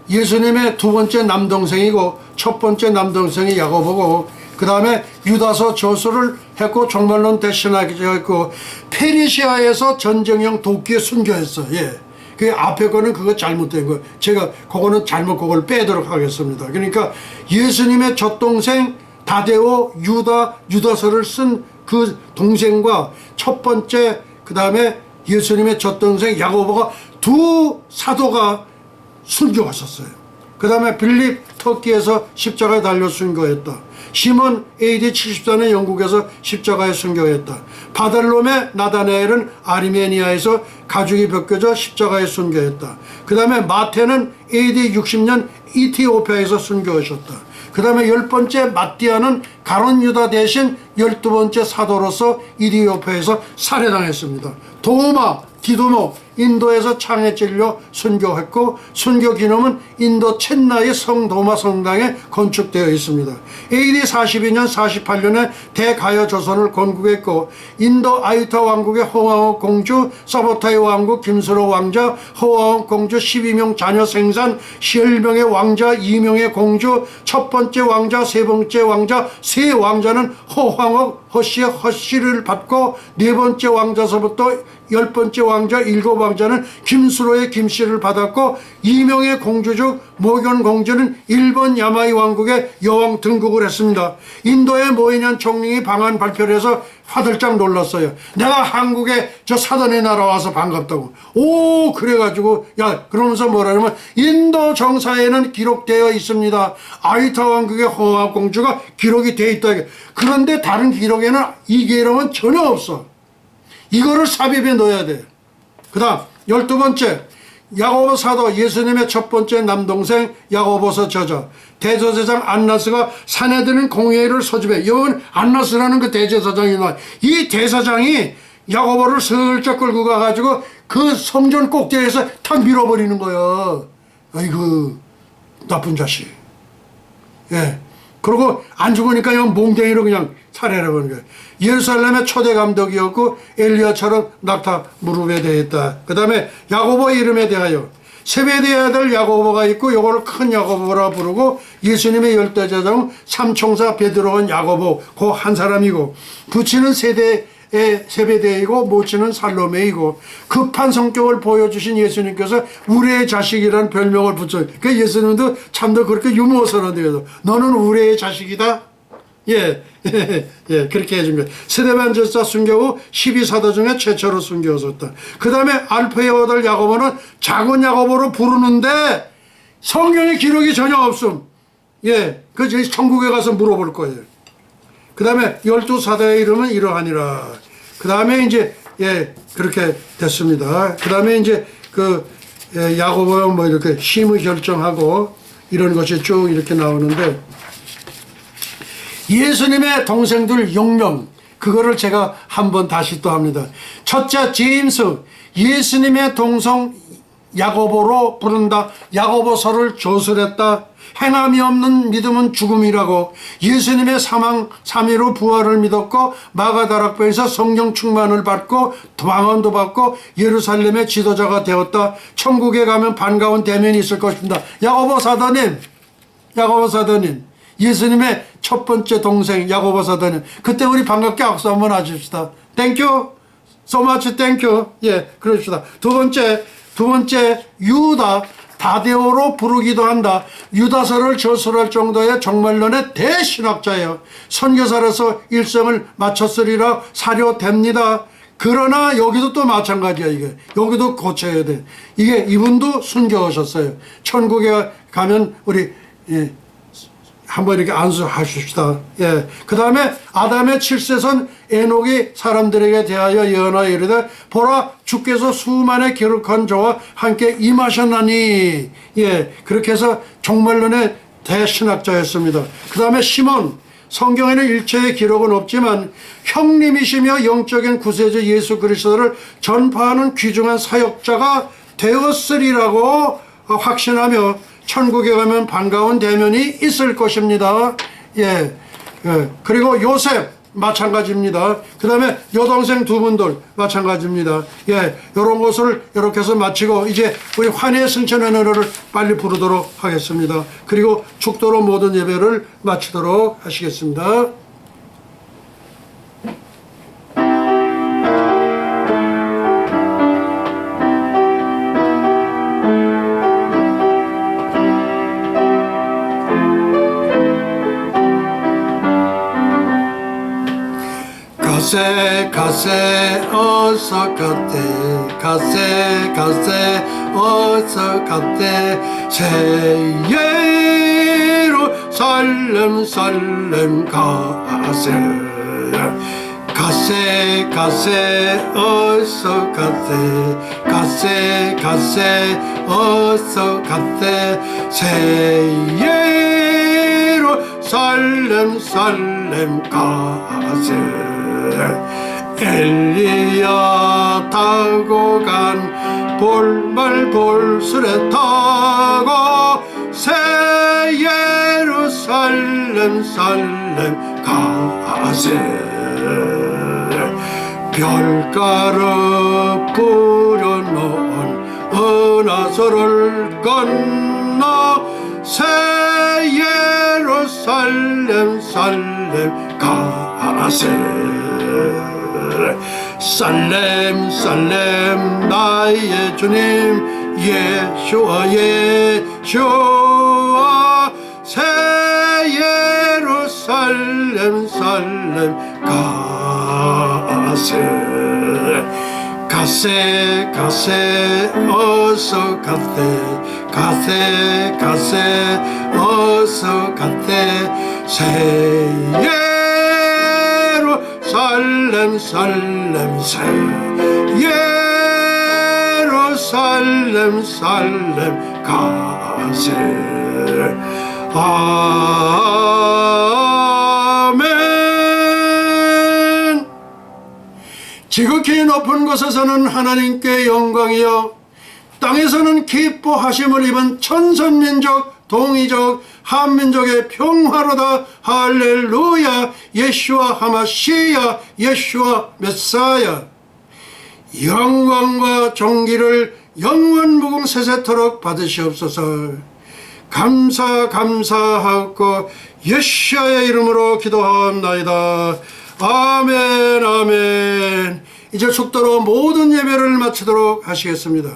Speaker 1: 예수님의 두 번째 남동생이고 첫 번째 남동생이 야고보고, 그 다음에 유다서 저서를 했고 종말론 대신하겠고 페르시아에서 전쟁형 도끼에 순교했어. 예. 그 앞에 거는 그거 잘못된 거. 제가 그거는 잘못 그걸 빼도록 하겠습니다. 그러니까 예수님의 젖동생 다데오 유다서를 쓴 그 동생과 첫 번째, 그 다음에 예수님의 젖동생 야고보가 두 사도가 순교하셨어요. 그 다음에 빌립 터키에서 십자가에 달려 순교했다. 시몬 AD 74년 영국에서 십자가에 순교했다. 바달롬의 나다나엘은 아르메니아에서 가죽이 벗겨져 십자가에 순교했다. 그 다음에 마태는 AD 60년 이티오피아에서 순교하셨다. 그 다음에 10번째 마띠아는 가론 유다 대신 12번째 사도로서 이디오피아에서 살해당했습니다. 디도모 인도에서 창에 찔려 순교했고, 순교 기념은 인도 첸나이 성도마 성당에 건축되어 있습니다. AD 42년 48년에 대가여 조선을 건국했고, 인도 아유타 왕국의 호왕국 공주, 서보타이 왕국 김수로 왕자, 호왕국 공주 12명 자녀 생산, 11명의 왕자, 2명의 공주, 첫 번째 왕자, 세 번째 왕자, 세 왕자는 호황국 허씨의 허씨를 받고, 네 번째 왕자서부터 10번째 왕자, 7왕자는 김수로의 김씨를 받았고, 2명의 공주 중 모견 공주는 일본 야마이 왕국의 여왕 등극을 했습니다. 인도의 모이년 총리이 방한 발표를 해서 화들짝 놀랐어요. 내가 한국에 저 사돈의 나라 와서 반갑다고. 오, 그래가지고 그러면서 뭐라냐면 인도 정사에는 기록되어 있습니다. 아유타 왕국의 호왕 공주가 기록이 되어 있다. 그런데 다른 기록에는 이 기록은 전혀 없어. 이거를 삽입에 넣어야 돼. 그 다음 12번째 야고보 사도, 예수님의 첫 번째 남동생 야고보서 저자. 대제사장 안나스가 사내들은 공회를 소집해. 이건 안나스라는 그 대제사장이 나와. 이 대사장이 야고보를 슬쩍 끌고 가가지고 그 성전 꼭대기에서 탁 밀어버리는 거야. 아이고 나쁜 자식. 예. 그리고 안 죽으니까 그냥 몽댕이로 그냥 살해해버린 거예요. 예루살렘의 초대 감독이었고 엘리야처럼 낙타 무릎에 대했다. 그 다음에 야고보 이름에 대하여 세베대의 아들 야고보가 있고 요거를 큰 야고보라 부르고, 예수님의 열대제자는 삼총사 베드로는 야고보 그 한 사람이고, 부친은 세베대이고 모친은 살로메이고, 급한 성격을 보여주신 예수님께서 우리의 자식이라는 별명을 붙여요. 그 예수님도 참도 그렇게 유머스러운데요. 너는 우리의 자식이다. 예, 그렇게 해준 거예요. 스데반 제사 순교 후 12사도 중에 최초로 순교하셨다. 그 다음에 알페의 아들 야고보는 작은 야고보로 부르는데 성경에 기록이 전혀 없음. 예, 그 천국에 가서 물어볼 거예요. 그 다음에 12사도의 이름은 이러하니라. 그 다음에 이제, 그렇게 됐습니다. 그 다음에 이제 야고보가 뭐 이렇게 심의 결정하고 이런 것이 쭉 이렇게 나오는데, 예수님의 동생들 6명, 그거를 제가 한번 다시 또 합니다. 첫째 제임스, 예수님의 동생 야고보로 부른다. 야고보서를 조술했다. 행함이 없는 믿음은 죽음이라고. 예수님의 사망 3일 후 부활을 믿었고, 마가다락방에서 성령 충만을 받고 방언도 받고 예루살렘의 지도자가 되었다. 천국에 가면 반가운 대면이 있을 것입니다. 야고보 사도님, 예수님의 첫 번째 동생 야고보 사도님, 그때 우리 반갑게 악수 한번 하십시다. 땡큐, so much 땡큐. 예, 그럽시다. 두 번째 유다, 다데오로 부르기도 한다. 유다서를 저술할 정도의 정말론의 대신학자예요. 선교사로서 일생을 마쳤으리라 사료됩니다. 그러나 여기도 또 마찬가지야. 이게 여기도 고쳐야 돼. 이게 이분도 순교하셨어요. 천국에 가면 우리 한번 이렇게 안수하십시다. 예. 그 다음에 아담의 7세손 에녹이 사람들에게 대하여 예언하여 이르되 보라 주께서 수만에 기록한 저와 함께 임하셨나니. 예. 그렇게 해서 종말론의 대신학자였습니다. 그 다음에 시몬, 성경에는 일체의 기록은 없지만 형님이시며 영적인 구세주 예수 그리스도를 전파하는 귀중한 사역자가 되었으리라고 확신하며 천국에 가면 반가운 대면이 있을 것입니다. 예. 그리고 요셉 마찬가지입니다. 그 다음에 여동생 두 분들 마찬가지입니다. 예. 요런 것을 이렇게 해서 마치고 이제 우리 환희의 승천의 노래를 빨리 부르도록 하겠습니다. 그리고 축도로 모든 예배를 마치도록 하시겠습니다. 가세 가세 어서 갔대 가세 가세 어서 갔대 새 예루살렘 살렘 가세 가세 가세 어서 갔대 가세 가세 어서 갔대 새 예루살렘 살렘 가세 엘리야 타고 간 볼말 볼술에 타고 새 예루살렘 살렘 가세 별가루 뿌려놓은 은하수를 건너 새 예루살렘 살렘 가세 살렘 살렘 나의 주님 예수와 예수와 새 예루살렘 살렘 가세 가세 가세 어서 갔대 가세 가세 어서 갔대 새 예루살렘 살렘 새 예루살렘 살렘 가세 아멘. 지극히 높은 곳에서는 하나님께 영광이요 땅에서는 기뻐하심을 입은 천선민족 동이족 한민족의 평화로다. 할렐루야. 예수와 하마시야 예수와 메사야. 영광과 존귀를 영원무궁 세세토록 받으시옵소서. 감사하고 예수의 이름으로 기도하옵나이다. 아멘 아멘. 이제 축도로 모든 예배를 마치도록 하시겠습니다.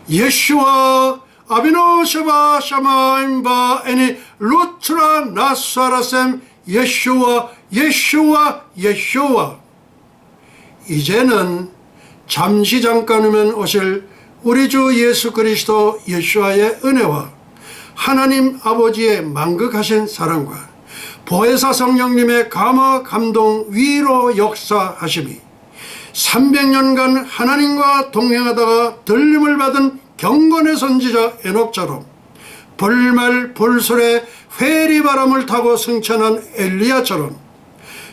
Speaker 1: 예수와 아비노 샤바 샤마임바 애니 루트라 나사라셈 예수와 예수와 예수와. 이제는 잠시 잠깐 후면 오실 우리 주 예수 그리스도 예수와의 은혜와 하나님 아버지의 만극하신 사랑과 보혜사 성령님의 감화 감동 위로 역사하심이 300년간 하나님과 동행하다가 들림을 받은 경건의 선지자 에녹처럼 볼말 볼술에 회리바람을 타고 승천한 엘리야처럼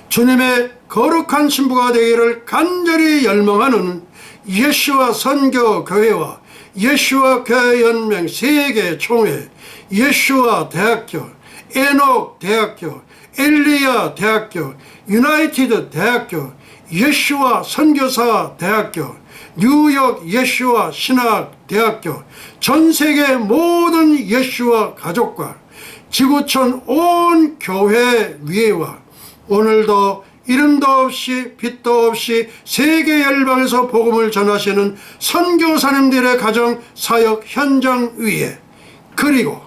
Speaker 1: 주님의 거룩한 신부가 되기를 간절히 열망하는 예수와 선교교회와 예수와 교회연맹 세계 총회, 예수와 대학교, 에녹 대학교, 엘리야 대학교, 유나이티드 대학교, 예수와 선교사 대학교, 뉴욕 예수와 신학대학교, 전세계 모든 예수와 가족과 지구촌 온 교회 위에와 오늘도 이름도 없이 빛도 없이 세계 열방에서 복음을 전하시는 선교사님들의 가정 사역 현장 위에, 그리고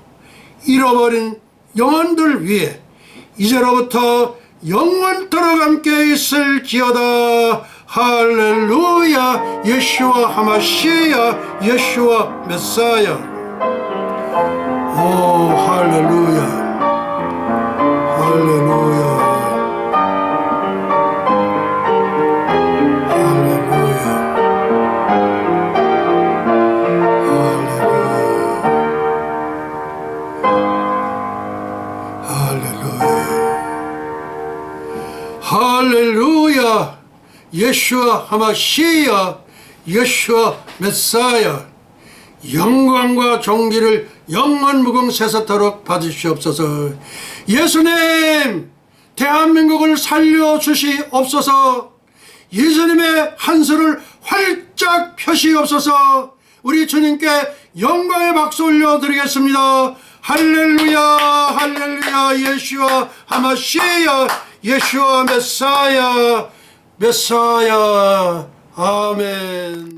Speaker 1: 잃어버린 영혼들 위에 이제로부터 영원토록 함께 있을지어다. 할렐루야. 예수와 하마시야. 예수와 메사야. 오 할렐루야. 할렐루야. 할렐루야. 예수와 하마시야. 예수와 메사야. 영광과 존귀를 영원 무궁세사토록 받으시옵소서. 예수님, 대한민국을 살려주시옵소서. 예수님의 한수를 활짝 펴시옵소서. 우리 주님께 영광의 박수 올려드리겠습니다. 할렐루야. 할렐루야. 예수와 하마시야. 예수와 메사야. 메사야. 아멘.